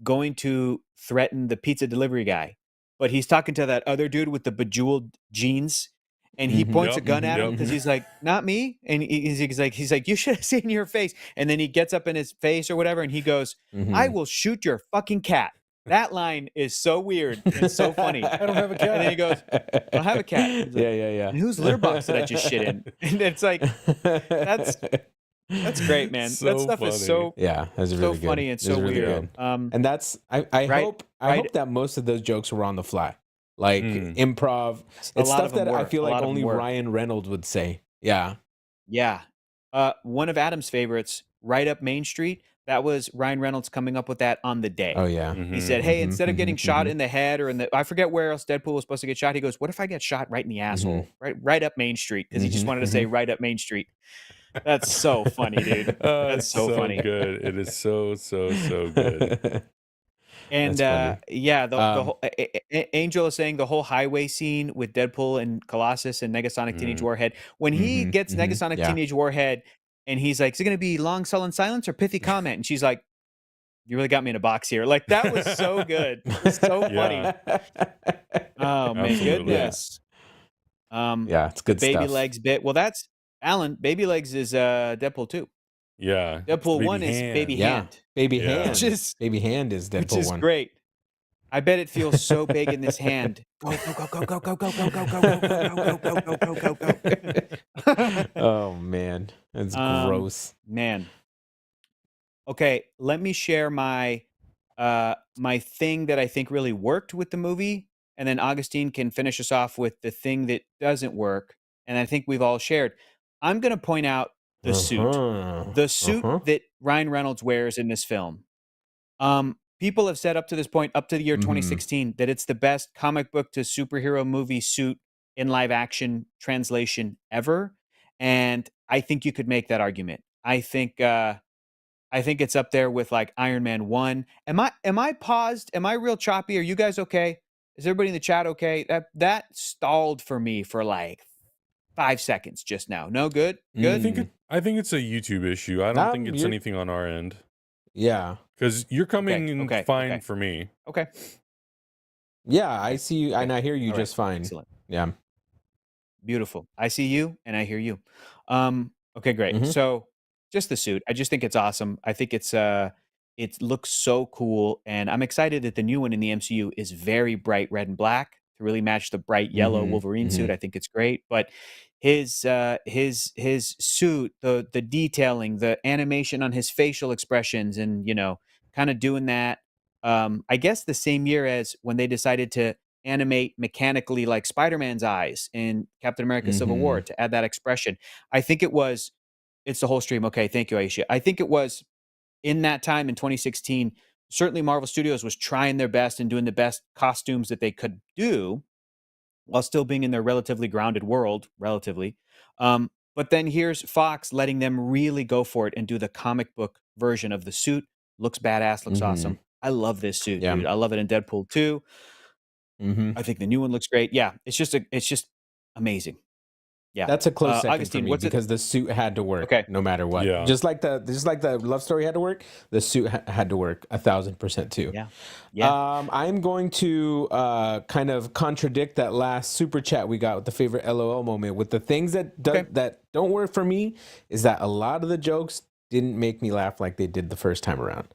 going to threaten the pizza delivery guy, but he's talking to that other dude with the bejeweled jeans, and he points a gun at him because he's like, "Not me," and he's like, "You should have seen your face." And then he gets up in his face or whatever, and he goes, "I will shoot your fucking cat." That line is so weird and so funny. I don't have a cat. And then he goes, "I don't have a cat." Like, yeah. And whose litter box did I just shit in? And it's like, that's great, man. So that stuff is so that's really so funny good. and so really weird. And that's I hope that most of those jokes were on the fly, like improv. It's stuff that I feel like only Ryan Reynolds would say. Yeah. One of Adam's favorites, Right Up Main Street. That was Ryan Reynolds coming up with that on the day. Oh yeah. He said, "Hey, instead of getting shot in the head or I forget where else Deadpool was supposed to get shot, he goes, what if I get shot right in the asshole, right up Main Street?" Because he just wanted to say Right Up Main Street. That's so funny, dude. That's so funny. Good. It is so good. And the whole, Angel is saying the whole highway scene with Deadpool and Colossus and Negasonic Teenage Warhead. When he gets Negasonic Teenage Warhead, and he's like, "Is it going to be long sullen silence or pithy comment?" And she's like, "You really got me in a box here." Like that was so good, so funny. Oh man, goodness. It's good Baby stuff. Legs bit. Well, that's Alan. Baby Legs is Deadpool 2. Yeah. Deadpool 1 is Baby Hand. Baby Hand. Baby Hand is Deadpool 1. Which is great. I bet it feels so big in this hand. Go. Oh man, that's gross. Man. Okay, let me share my my thing that I think really worked with the movie, and then Augustine can finish us off with the thing that doesn't work. And I think we've all shared. I'm going to point out the suit. The suit that Ryan Reynolds wears in this film. People have said up to this point, up to the year 2016, that it's the best comic book to superhero movie suit in live action translation ever. And I think you could make that argument. I think it's up there with like Iron Man 1. Am I paused? Am I real choppy? Are you guys okay? Is everybody in the chat okay? That stalled for me for like 5 seconds just now. No, good? Good? I think it's a YouTube issue. I don't think it's anything on our end. Yeah. Because you're coming in fine for me. Okay. Yeah, I see you and I hear you just fine. Excellent. Yeah. Beautiful. I see you and I hear you. Okay, great. So just the suit. I just think it's awesome. I think it looks so cool. And I'm excited that the new one in the MCU is very bright red and black to really match the bright yellow Wolverine suit. I think it's great. But his suit, the detailing, the animation on his facial expressions, and kind of doing that. I guess the same year as when they decided to animate mechanically like Spider-Man's eyes in Captain America Civil War to add that expression. I think it's the whole stream. Okay, thank you, Aisha. I think it was in that time in 2016, certainly Marvel Studios was trying their best and doing the best costumes that they could do while still being in their relatively grounded world, but then here's Fox letting them really go for it and do the comic book version of the suit. Looks badass, looks awesome. I love this suit, dude. I love it in Deadpool 2. I think the new one looks great. Yeah, it's just amazing. Yeah, that's a close second Augustine, for me because the suit had to work no matter what. Yeah. Just like the love story had to work, the suit had to work 1,000% too. Yeah. I'm going to kind of contradict that last super chat we got with the favorite LOL moment with the things that don't work for me is that a lot of the jokes didn't make me laugh like they did the first time around.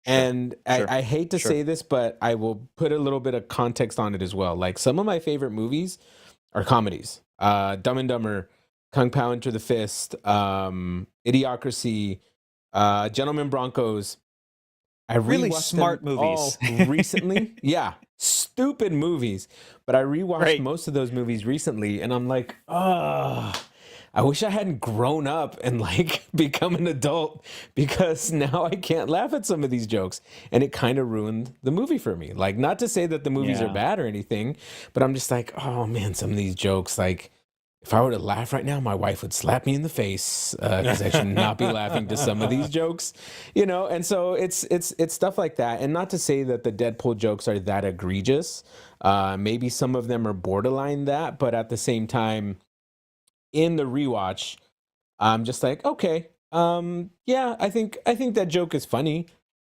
And I hate to say this, but I will put a little bit of context on it as well. Like some of my favorite movies are comedies. Dumb and Dumber, Kung Pao Enter the Fist, Idiocracy, Gentlemen Broncos. I really smart movies recently. Yeah, stupid movies. But I rewatched most of those movies recently, and I'm like, I wish I hadn't grown up and like become an adult because now I can't laugh at some of these jokes. And it kind of ruined the movie for me. Like, not to say that the movies are bad or anything, but I'm just like, oh man, some of these jokes like if I were to laugh right now, my wife would slap me in the face because I should not be laughing to some of these jokes, And so it's stuff like that. And not to say that the Deadpool jokes are that egregious. Maybe some of them are borderline that, but at the same time, in the rewatch, I'm just like, okay, yeah, I think that joke is funny,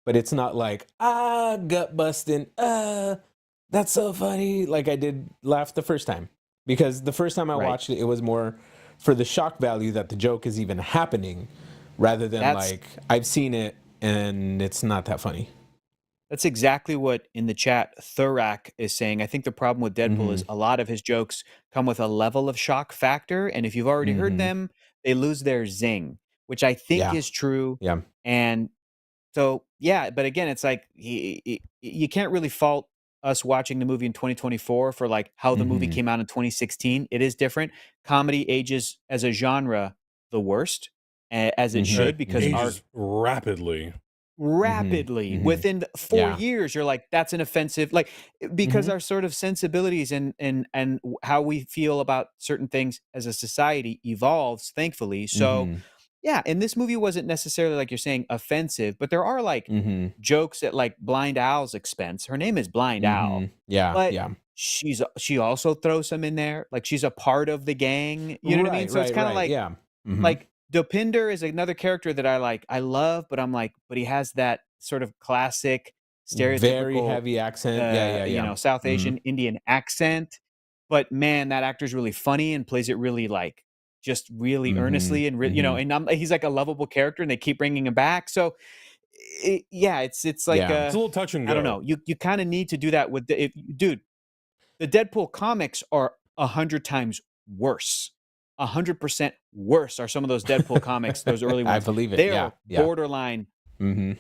but it's not like gut busting, that's so funny. Like I did laugh the first time. Because the first time I Right. watched it, it was more for the shock value that the joke is even happening rather than That's like I've seen it and it's not that funny. That's exactly what in the chat Thurak is saying. I think the problem with Deadpool Mm-hmm. is a lot of his jokes come with a level of shock factor, and if you've already heard Mm-hmm. them, they lose their zing, which I think Yeah. is true. Yeah. And so, yeah, but again, it's like you can't really fault us watching the movie in 2024 for like how the movie Mm-hmm. came out in 2016. It is different. Comedy ages as a genre the worst, as it Mm-hmm. should, because Mm-hmm. our Ages rapidly. rapidly Mm-hmm. within 4 Yeah. years you're like that's an offensive, like, because Mm-hmm. our sort of sensibilities and how we feel about certain things as a society evolves, thankfully. So Mm-hmm. yeah, and this movie wasn't necessarily, like you're saying, offensive, but there are like Mm-hmm. jokes at like Blind Owl's expense. Her name is Blind Mm-hmm. Owl, Yeah. but Yeah. she also throws some in there, like she's a part of the gang, you know what I mean? Right. So it's Right. kind of Right. like Yeah. Mm-hmm. like Dopinder is another character that I love, but I'm like, but he has that sort of classic, Very stereotypical, heavy accent. Yeah. Yeah. Yeah. South Mm-hmm. Asian Indian accent. But man, that actor's really funny and plays it really like just really Mm-hmm. earnestly and Mm-hmm. and he's like a lovable character, and they keep bringing him back. So yeah, it's like Yeah. It's a little touch and I don't go. know. You kind of need to do that with dude. The Deadpool comics are 100 times worse. 100% worse are some of those Deadpool comics, those early I ones. believe it. They Yeah. are Yeah. borderline. Mm-hmm.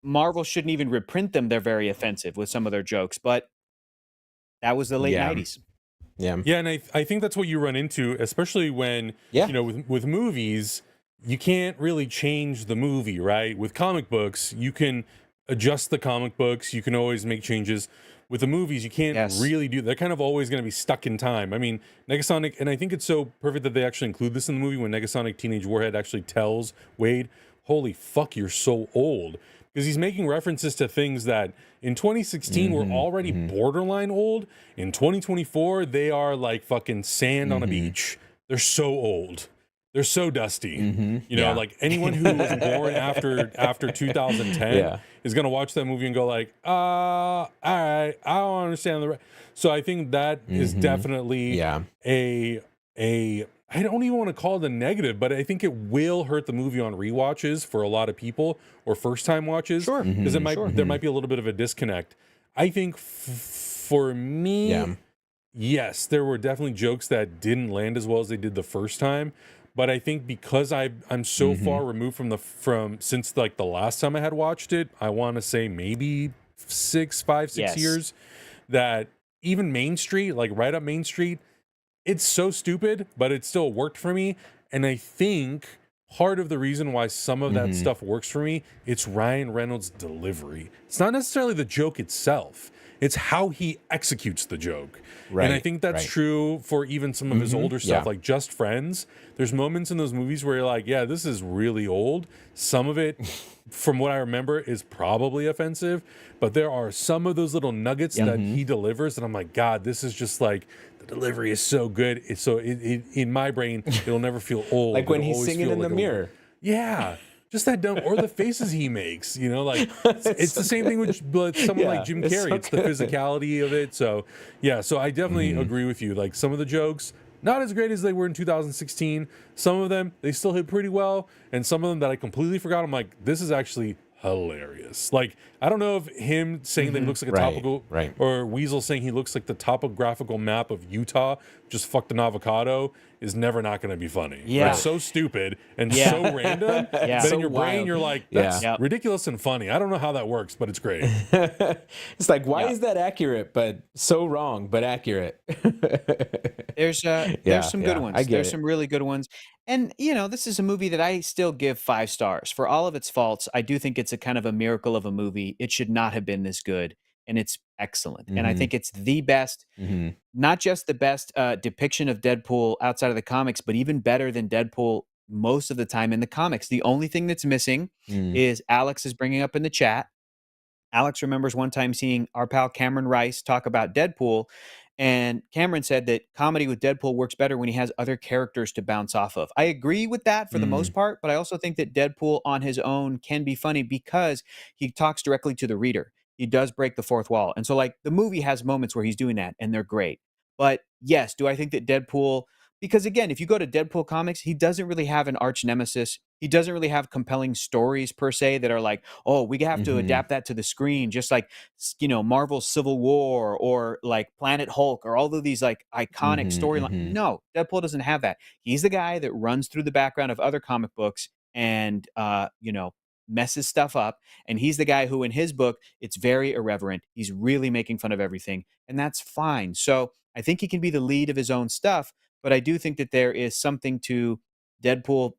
Marvel shouldn't even reprint them. They're very offensive with some of their jokes, but that was the late Yeah. 90s. Yeah. Yeah, and I think that's what you run into, especially when Yeah. with movies, you can't really change the movie, right? With comic books, you can adjust the comic books, you can always make changes. With the movies, you can't Yes. really do. They're kind of always going to be stuck in time. I mean, Negasonic, and I think it's so perfect that they actually include this in the movie when Negasonic Teenage Warhead actually tells Wade, "Holy fuck, you're so old." Because he's making references to things that in 2016 were already borderline old. In 2024, they are like fucking sand on a beach. They're so old. They're so dusty. You know, Yeah. like anyone who was born after 2010 Yeah. is gonna watch that movie and go like, all right, I don't understand the. So I think that is definitely Yeah. a I don't even want to call it a negative, but I think it will hurt the movie on rewatches for a lot of people or first time watches. Sure. Because there might be a little bit of a disconnect. I think for me, Yeah. yes, there were definitely jokes that didn't land as well as they did the first time. But I think because I'm so far removed from since like the last time I had watched it, I want to say maybe 6 Yes. years, that even Main Street, like right up Main Street, it's so stupid, but it still worked for me. And I think part of the reason why some of that stuff works for me, it's Ryan Reynolds' delivery. It's not necessarily the joke itself. It's how he executes the joke. Right, And I think that's right. true for even some of his older stuff, Yeah. like Just Friends. There's moments in those movies where you're like, yeah, this is really old. Some of it, from what I remember, is probably offensive. But there are some of those little nuggets that he delivers, and I'm like, God, this is just like, the delivery is so good. It's so in my brain, it'll never feel old. Like when It'll he's always singing feel in the like mirror. Yeah. Just that dumb, or the faces he makes, like it's the same thing with someone like Jim it's Carrey. so It's the good. physicality of it. So yeah, so I definitely agree with you. Like some of the jokes, not as great as they were in 2016. Some of them, they still hit pretty well. And some of them that I completely forgot, I'm like, this is actually hilarious. Like, I don't know if him saying that he looks like a Right, topical, right. or Weasel saying he looks like the topographical map of Utah, just fucked an avocado, is never not going to be funny. Yeah. It's so stupid and Yeah. so random. Yeah. But So in your brain, wild. you're like, Yeah. that's Yep. ridiculous and funny. I don't know how that works, but it's great. It's like, why Yeah. is that accurate, but so wrong, but accurate? There's some good ones. I get There's it. some really good ones. And this is a movie that I still give 5 stars. For all of its faults, I do think it's a kind of a miracle of a movie. It should not have been this good. And it's excellent. And I think it's the best, not just the best depiction of Deadpool outside of the comics, but even better than Deadpool most of the time in the comics. The only thing that's missing is Alex is bringing up in the chat. Alex remembers one time seeing our pal Cameron Rice talk about Deadpool, and Cameron said that comedy with Deadpool works better when he has other characters to bounce off of. I agree with that for the most part, but I also think that Deadpool on his own can be funny because he talks directly to the reader. He does break the fourth wall. And so, like, the movie has moments where he's doing that, and they're great. But yes, do I think that Deadpool, because again, if you go to Deadpool comics, he doesn't really have an arch nemesis. He doesn't really have compelling stories per se that are like, oh, we have to adapt that to the screen, just like, Marvel's Civil War or like Planet Hulk or all of these like iconic storylines. No, Deadpool doesn't have that. He's the guy that runs through the background of other comic books and, messes stuff up. And he's the guy who, in his book, it's very irreverent. He's really making fun of everything, and that's fine. So I think he can be the lead of his own stuff, but I do think that there is something to Deadpool,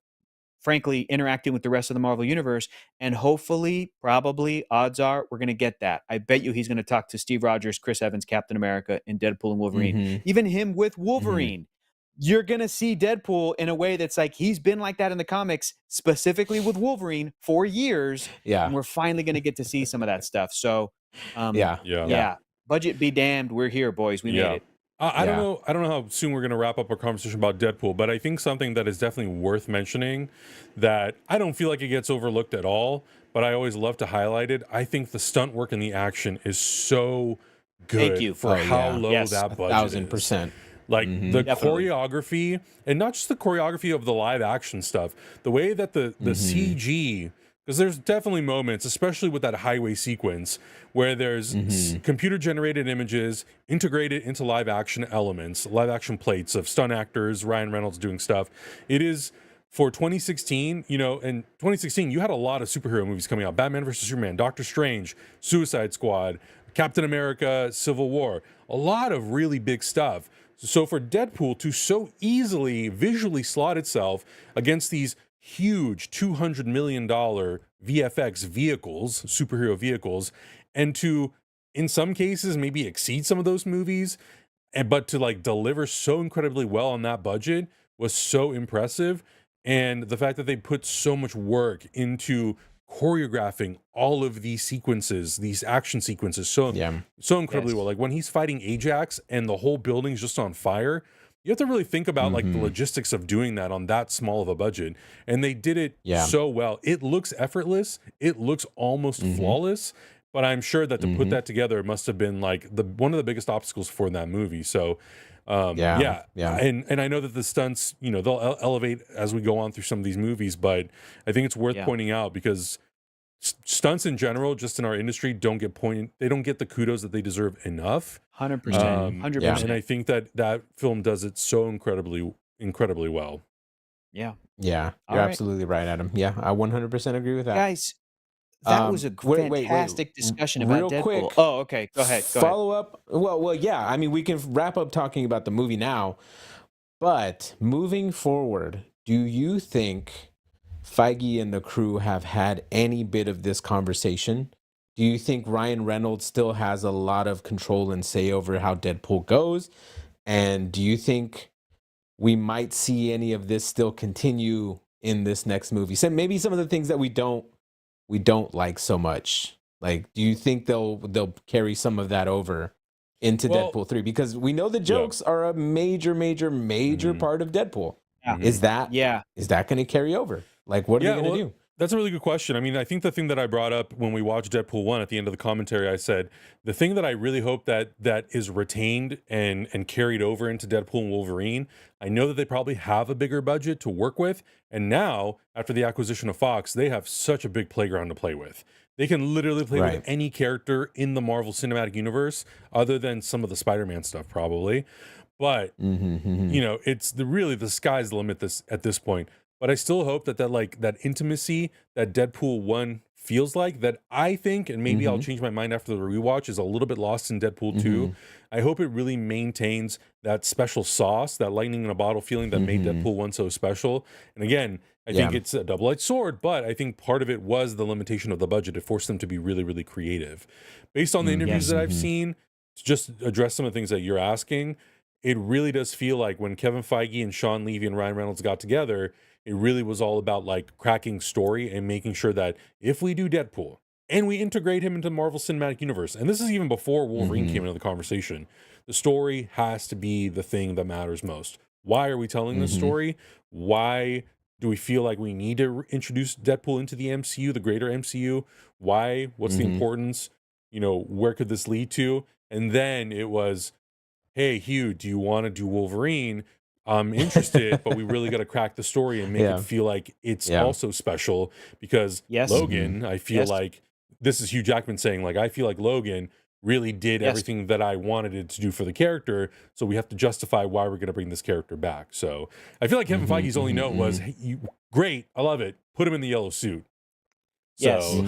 frankly, interacting with the rest of the Marvel Universe. And hopefully, probably, odds are we're going to get that. I bet you he's going to talk to Steve Rogers, Chris Evans, Captain America, and Deadpool and Wolverine. Even him with Wolverine. You're going to see Deadpool in a way that's like he's been like that in the comics, specifically with Wolverine for years. Yeah. And we're finally going to get to see some of that stuff. So, Yeah. Budget be damned. We're here, boys. We made it. I don't know how soon we're going to wrap up our conversation about Deadpool, but I think something that is definitely worth mentioning that I don't feel like it gets overlooked at all, but I always love to highlight it. I think the stunt work and the action is so good. Thank you. For how low that budget is. 1,000%. Like the Definitely. choreography, and not just the choreography of the live action stuff, the way that the CG, because there's definitely moments, especially with that highway sequence, where there's computer generated images integrated into live action elements, live action plates of stunt actors, Ryan Reynolds doing stuff. It is for 2016, in 2016, you had a lot of superhero movies coming out: Batman vs. Superman, Doctor Strange, Suicide Squad, Captain America, Civil War, a lot of really big stuff. So for Deadpool to so easily visually slot itself against these huge $200 million VFX vehicles, superhero vehicles, and to, in some cases, maybe exceed some of those movies, but to like deliver so incredibly well on that budget was so impressive. And the fact that they put so much work into choreographing all of these sequences, these action sequences, so incredibly well. Like when he's fighting Ajax and the whole building's just on fire, you have to really think about like the logistics of doing that on that small of a budget. And they did it so well. It looks effortless. It looks almost flawless. But I'm sure that to put that together must have been like one of the biggest obstacles for that movie. So and I know that the stunts, they'll elevate as we go on through some of these movies, but I think it's worth pointing out because stunts in general, just in our industry, don't get the kudos that they deserve enough. 100%. 100%. And I think that film does it so incredibly well. Yeah. You're absolutely right, Adam. Yeah, I 100% agree with that. Guys, that was a fantastic discussion about real Deadpool. Quick, oh, okay. Go ahead. Follow up. Well, yeah. I mean, we can wrap up talking about the movie now, but moving forward, do you think Feige and the crew have had any bit of this conversation? Do you think Ryan Reynolds still has a lot of control and say over how Deadpool goes? And do you think we might see any of this still continue in this next movie? So maybe some of the things that we don't like so much. Like, do you think they'll carry some of that over into Deadpool 3? Because we know the jokes are a major part of Deadpool. Is that going to carry over? Like, what are they going to do? That's a really good question. I mean, I think the thing that I brought up when we watched Deadpool 1 at the end of the commentary, I said, the thing that I really hope that is retained and carried over into Deadpool and Wolverine, I know that they probably have a bigger budget to work with. And now, after the acquisition of Fox, they have such a big playground to play with. They can literally play with any character in the Marvel Cinematic Universe, other than some of the Spider-Man stuff, probably. But, it's the sky's the limit at this point. But I still hope that intimacy that Deadpool 1 feels like, that I think, and maybe I'll change my mind after the rewatch, is a little bit lost in Deadpool 2. I hope it really maintains that special sauce, that lightning in a bottle feeling that made Deadpool 1 so special. And again, I think it's a double-edged sword, but I think part of it was the limitation of the budget. It forced them to be really, really creative. Based on the interviews that I've seen, to just address some of the things that you're asking, it really does feel like when Kevin Feige and Sean Levy and Ryan Reynolds got together, it really was all about like cracking story and making sure that if we do Deadpool and we integrate him into Marvel Cinematic Universe, and this is even before Wolverine came into the conversation, the story has to be the thing that matters most. Why are we telling this story? Why do we feel like we need to introduce Deadpool into the MCU, the greater MCU? Why? What's the importance? You know, where could this lead to? And then it was, hey, Hugh, do you want to do Wolverine? I'm interested, but we really got to crack the story and make it feel like it's also special because Logan, I feel like this is Hugh Jackman saying, like, I feel like Logan really did everything that I wanted it to do for the character. So we have to justify why we're going to bring this character back. So I feel like Kevin Feige's only note was, hey, great, I love it. Put him in the yellow suit. Yes. So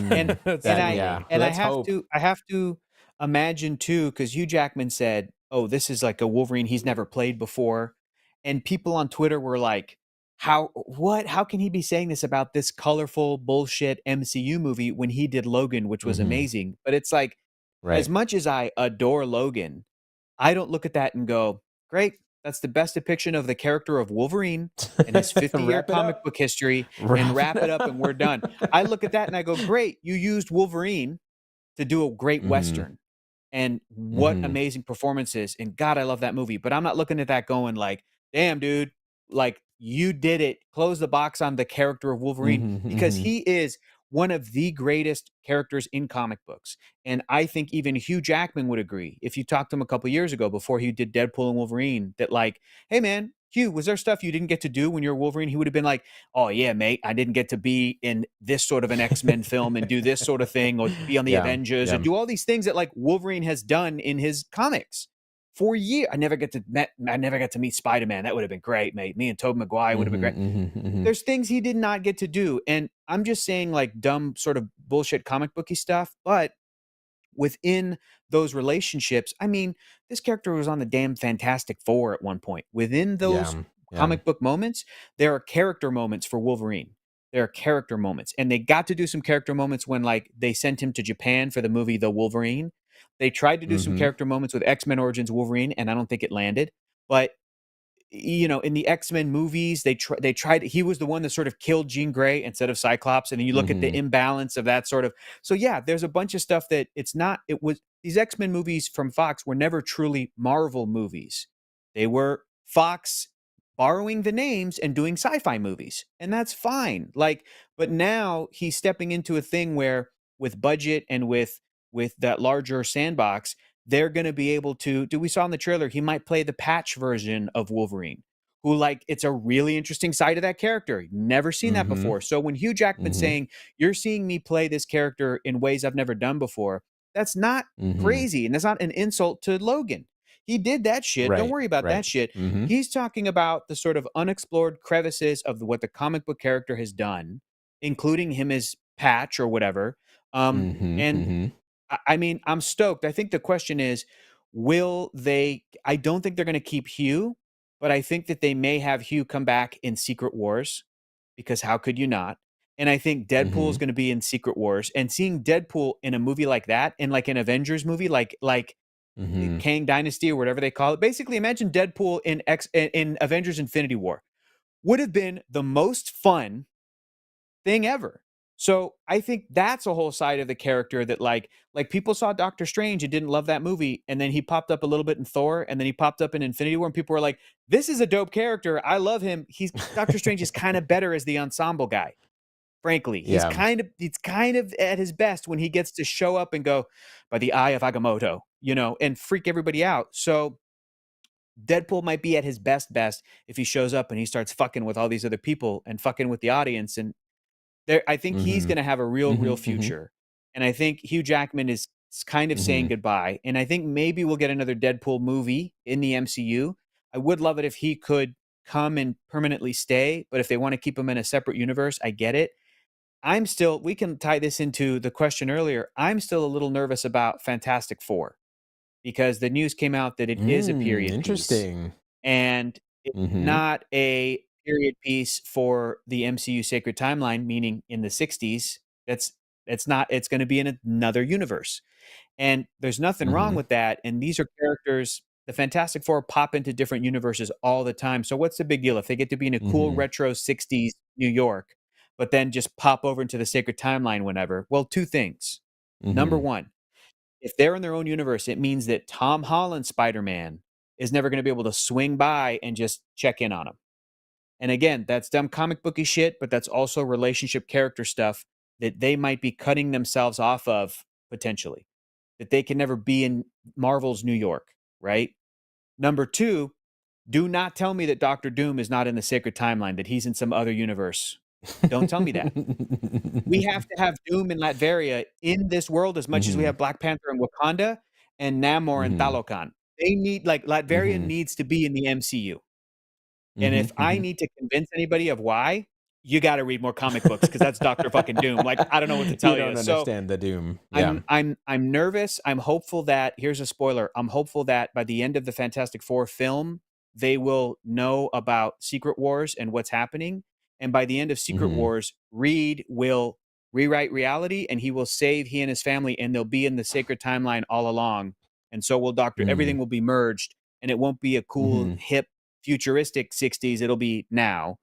I have to imagine too, because Hugh Jackman said, "Oh, this is like a Wolverine he's never played before," and people on Twitter were like, How can he be saying this about this colorful bullshit MCU movie when he did Logan, which was amazing?" But it's like, as much as I adore Logan, I don't look at that and go, "Great, that's the best depiction of the character of Wolverine and his 50-year comic book history, and wrap it up and we're done." I look at that and I go, "Great, you used Wolverine to do a great Western. And what amazing performances. And God, I love that movie." But I'm not looking at that going like, "Damn, dude, like you did it. Close the box on the character of Wolverine," because he is one of the greatest characters in comic books. And I think even Hugh Jackman would agree, if you talked to him a couple years ago before he did Deadpool and Wolverine, that like, "Hey man, Hugh, was there stuff you didn't get to do when you were Wolverine?" He would have been like, "Oh yeah, mate, I didn't get to be in this sort of an X-Men film and do this sort of thing, or be on the Avengers and do all these things that like Wolverine has done in his comics for years. I never get to meet Spider-Man. That would have been great, mate. Me and Tobey Maguire would have been great." There's things he did not get to do. And I'm just saying like dumb sort of bullshit comic booky stuff, but within those relationships, I mean, this character was on the damn Fantastic Four at one point. Within those comic book moments, there are character moments for Wolverine. There are character moments. And they got to do some character moments when like they sent him to Japan for the movie The Wolverine. They tried to do some character moments with X-Men Origins Wolverine, and I don't think it landed. But you know, in the X-Men movies, they tried, he was the one that sort of killed Jean Grey instead of Cyclops. And then you look at the imbalance of that sort of, so yeah, there's a bunch of stuff that these X-Men movies from Fox were never truly Marvel movies. They were Fox borrowing the names and doing sci-fi movies. And that's fine. Like, but now he's stepping into a thing where with budget and with that larger sandbox, they're going to be able to we saw in the trailer, he might play the patch version of Wolverine, who like, it's a really interesting side of that character. Never seen that before. So when Hugh Jackman's saying, "You're seeing me play this character in ways I've never done before," that's not crazy. And that's not an insult to Logan. He did that shit. Don't worry about that shit. He's talking about the sort of unexplored crevices of what the comic book character has done, including him as Patch or whatever. And I mean, I'm stoked. I think the question is, I don't think they're going to keep Hugh, but I think that they may have Hugh come back in Secret Wars, because how could you not? And I think Deadpool is going to be in Secret Wars, and seeing Deadpool in a movie like that, in like an Avengers movie, like Kang Dynasty or whatever they call it. Basically, imagine Deadpool in Avengers Infinity War. Would have been the most fun thing ever. So I think that's a whole side of the character that like people saw Doctor Strange and didn't love that movie, and then he popped up a little bit in Thor, and then he popped up in Infinity War, and people were like, "This is a dope character. I love him." Doctor Strange is kind of better as the ensemble guy. Frankly, he's kind of at his best when he gets to show up and go, "By the eye of Agamotto," and freak everybody out. So Deadpool might be at his best if he shows up and he starts fucking with all these other people and fucking with the audience. And I think he's going to have a real future. And I think Hugh Jackman is kind of saying goodbye. And I think maybe we'll get another Deadpool movie in the MCU. I would love it if he could come and permanently stay, but if they want to keep him in a separate universe, I get it. We can tie this into the question earlier. I'm still a little nervous about Fantastic Four, because the news came out that it is a period piece. Interesting. And it's not period piece for the MCU Sacred Timeline, meaning in the 60s. It's going to be in another universe. And there's nothing wrong with that. And these are characters, the Fantastic Four pop into different universes all the time. So what's the big deal if they get to be in a cool retro 60s New York, but then just pop over into the Sacred Timeline whenever? Well, two things. Number one, if they're in their own universe, it means that Tom Holland's Spider-Man is never going to be able to swing by and just check in on him. And again, that's dumb comic booky shit, but that's also relationship character stuff that they might be cutting themselves off of potentially, that they can never be in Marvel's New York, right? Number two, do not tell me that Doctor Doom is not in the Sacred Timeline, that he's in some other universe. Don't tell me that. We have to have Doom and Latveria in this world as much as we have Black Panther and Wakanda and Namor and Talokan. They need, Latveria needs to be in the MCU. And if I need to convince anybody of why, you got to read more comic books because that's Doctor fucking Doom. Like, I don't know what to tell you. You don't understand the Doom. Yeah. I'm nervous. I'm hopeful that, here's a spoiler, I'm hopeful that by the end of the Fantastic Four film, they will know about Secret Wars and what's happening. And by the end of Secret Wars, Reed will rewrite reality and he will save he and his family, and they'll be in the Sacred Timeline all along. And so will everything will be merged, and it won't be a cool, hip, futuristic 60s. It'll be now.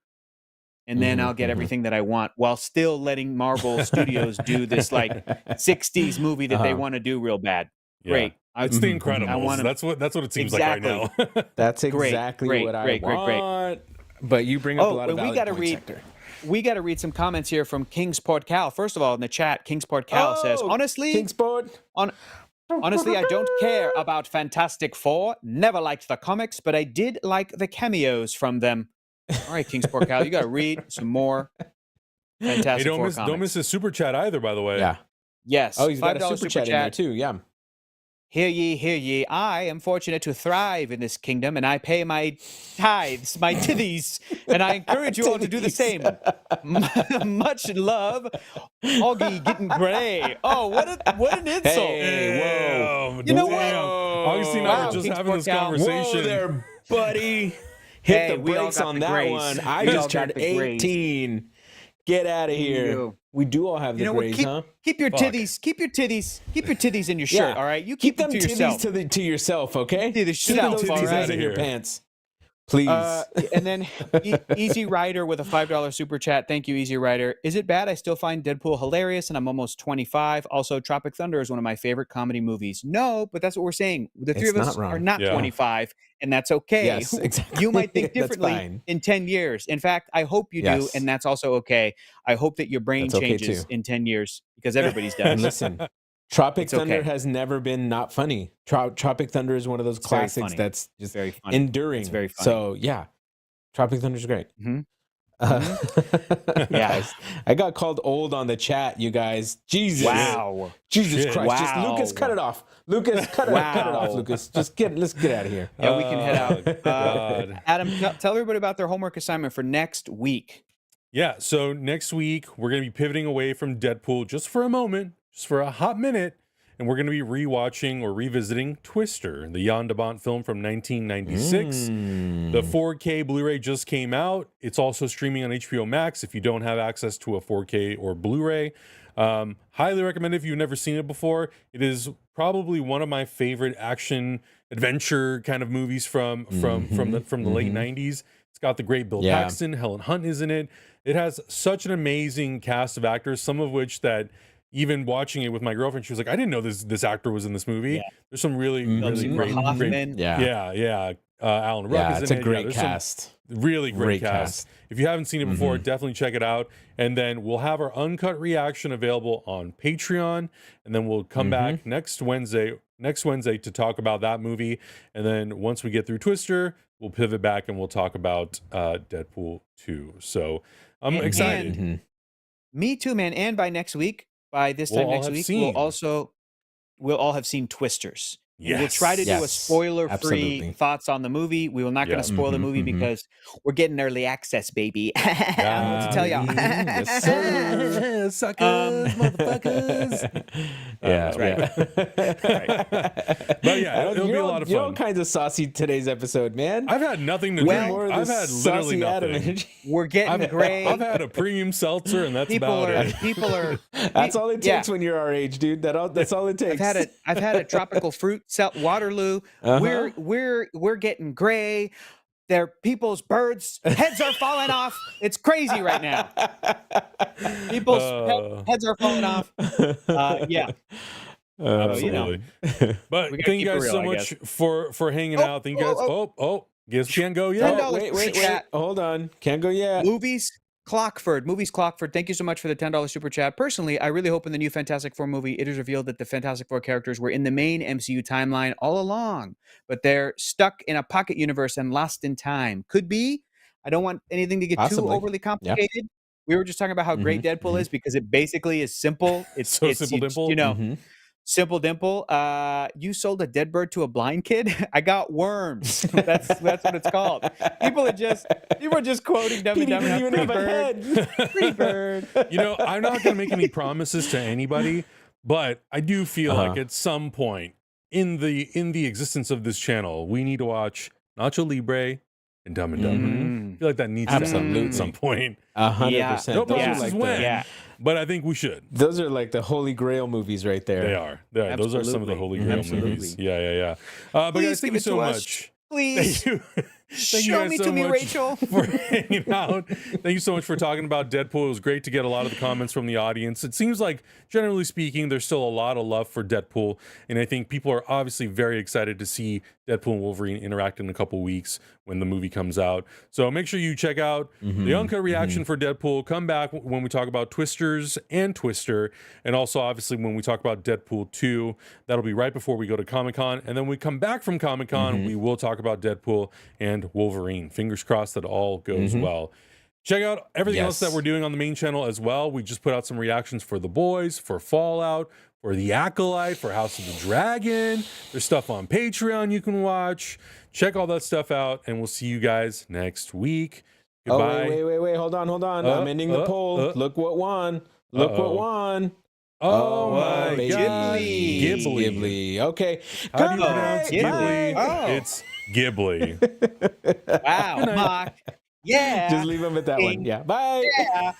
And then I'll get everything that I want while still letting Marvel Studios do this 60s movie that they want to do real bad. Great. It's The Incredibles. That's what it seems like right now. That's exactly what I want. But you bring up a lot of valid points, Hector. We got to read some comments here from Kingsport Cal. First of all, in the chat, Kingsport Cal says, honestly, honestly, I don't care about Fantastic Four. Never liked the comics, but I did like the cameos from them. All right, Kingsport Cal, you got to read some more Fantastic Four comics. Don't miss his super chat either, by the way. Yeah. Yes. Oh, he's got a super chat in there too. Yeah. Hear ye, hear ye. I am fortunate to thrive in this kingdom, and I pay my tithes, my tithies, and I encourage you all to do the same. Much love. Augie getting gray. Oh, what an insult. Hey, whoa. You know what? Augustine and I were just having this conversation. Whoa there, buddy. Hit the brakes on that one. I just turned 18. Get out of here. We do all have the grays, huh? Keep your titties. Keep your titties in your shirt. All right, you keep them to yourself. To yourself, okay? Keep those titties in your pants, please. And then Easy Rider with a $5 super chat. Thank you, Easy Rider. Is it bad? I still find Deadpool hilarious, and I'm almost 25. Also, Tropic Thunder is one of my favorite comedy movies. No, but that's what we're saying. The three of us are not 25, and that's okay. Yes, exactly. You might think differently in 10 years. In fact, I hope you do, and that's also okay. I hope that your brain changes in 10 years because everybody's does. And listen, Tropic Thunder has never been not funny. Tropic Thunder is one of those classics that's just very funny. Enduring. It's very funny. So yeah, Tropic Thunder is great. Yeah, I got called old on the chat, you guys. Jesus, Jesus Christ! Wow. Just Lucas, cut it off. Lucas, cut it off. Lucas, let's get out of here. Yeah, we can head out. Adam, tell everybody about their homework assignment for next week. Yeah, so next week we're going to be pivoting away from Deadpool just for a moment, just for a hot minute, and we're going to be rewatching or revisiting Twister, the Jan de Bont film from 1996. The 4K Blu-ray just came out. It's also streaming on HBO Max if you don't have access to a 4K or Blu-ray. Highly recommend it if you've never seen it before. It is probably one of my favorite action adventure kind of movies from the late 90s. It's got the great Bill Paxton, Helen Hunt is in it. It has such an amazing cast of actors, some of which that even watching it with my girlfriend, she was like, I didn't know this actor was in this movie. There's some really great Alan Ruck is in it. It's a great cast. Really great cast. If you haven't seen it before, definitely check it out. And then we'll have our uncut reaction available on Patreon. And then we'll come back next Wednesday to talk about that movie. And then once we get through Twister, we'll pivot back and we'll talk about Deadpool 2. So I'm excited. Me too, man. And by this time next week, we'll all have seen Twisters. Yes. We'll try to do a spoiler-free absolutely. thoughts on the movie. We will not going to spoil the movie because we're getting early access, baby. I don't know what to tell y'all. Yes, sir. Suckers, motherfuckers. Yeah, That's right. But yeah, it'll be a lot of fun. You're all kinds of saucy today's episode, man. I've had nothing to drink. I've had literally nothing. We're getting gray. I've had a premium seltzer, and that's about it. People are. That's all it takes when you're our age, dude. That's all it takes. I've had a tropical fruit Waterloo. We're getting gray. People's birds' heads are falling off. It's crazy right now. People's heads are falling off. Yeah. Absolutely. But thank you guys so much for hanging out. Thank you guys. Guess we can't go yet. Wait. Hold on. Can't go yet. Movies Clockford. Thank you so much for the $10 super chat. Personally, I really hope in the new Fantastic Four movie, it is revealed that the Fantastic Four characters were in the main MCU timeline all along, but they're stuck in a pocket universe and lost in time. Could be. I don't want anything to get too overly complicated. Yeah. We were just talking about how great Deadpool is because it basically is simple. It's simple, Dimple. You know. Simple Dimple, you sold a dead bird to a blind kid? I got worms. That's what it's called. People are just quoting Dumb and Dumber. Pretty bird. You know, I'm not going to make any promises to anybody, but I do feel like at some point in the existence of this channel, we need to watch Nacho Libre and Dumb and Dumber. I feel like that needs to happen at some point. 100%. No promises when. Yeah. But I think we should. Those are like the holy grail movies right there. They are. Those are some of the holy grail movies. Yeah. But guys, thank you so much. Please. Thank Show me to me, Rachel. For hanging out. Thank you so much for talking about Deadpool. It was great to get a lot of the comments from the audience. It seems like, generally speaking, there's still a lot of love for Deadpool. And I think people are obviously very excited to see Deadpool and Wolverine interact in a couple weeks when the movie comes out. So make sure you check out the uncut reaction for Deadpool. Come back when we talk about Twisters and Twister. And also, obviously, when we talk about Deadpool 2, that'll be right before we go to Comic-Con. And then we come back from Comic-Con, we will talk about Deadpool and Wolverine. Fingers crossed that all goes well. Check out everything else that we're doing on the main channel as well. We just put out some reactions for The Boys, for Fallout, for The Acolyte, for House of the Dragon. There's stuff on Patreon you can watch. Check all that stuff out, and we'll see you guys next week. Goodbye. Oh, wait. Hold on. I'm ending the poll. Look what won. What won. Oh my God. Ghibli. Okay. How do you pronounce Ghibli? It's Ghibli. Wow. Mock. Yeah. Just leave them at that one. Yeah. Bye. Yeah.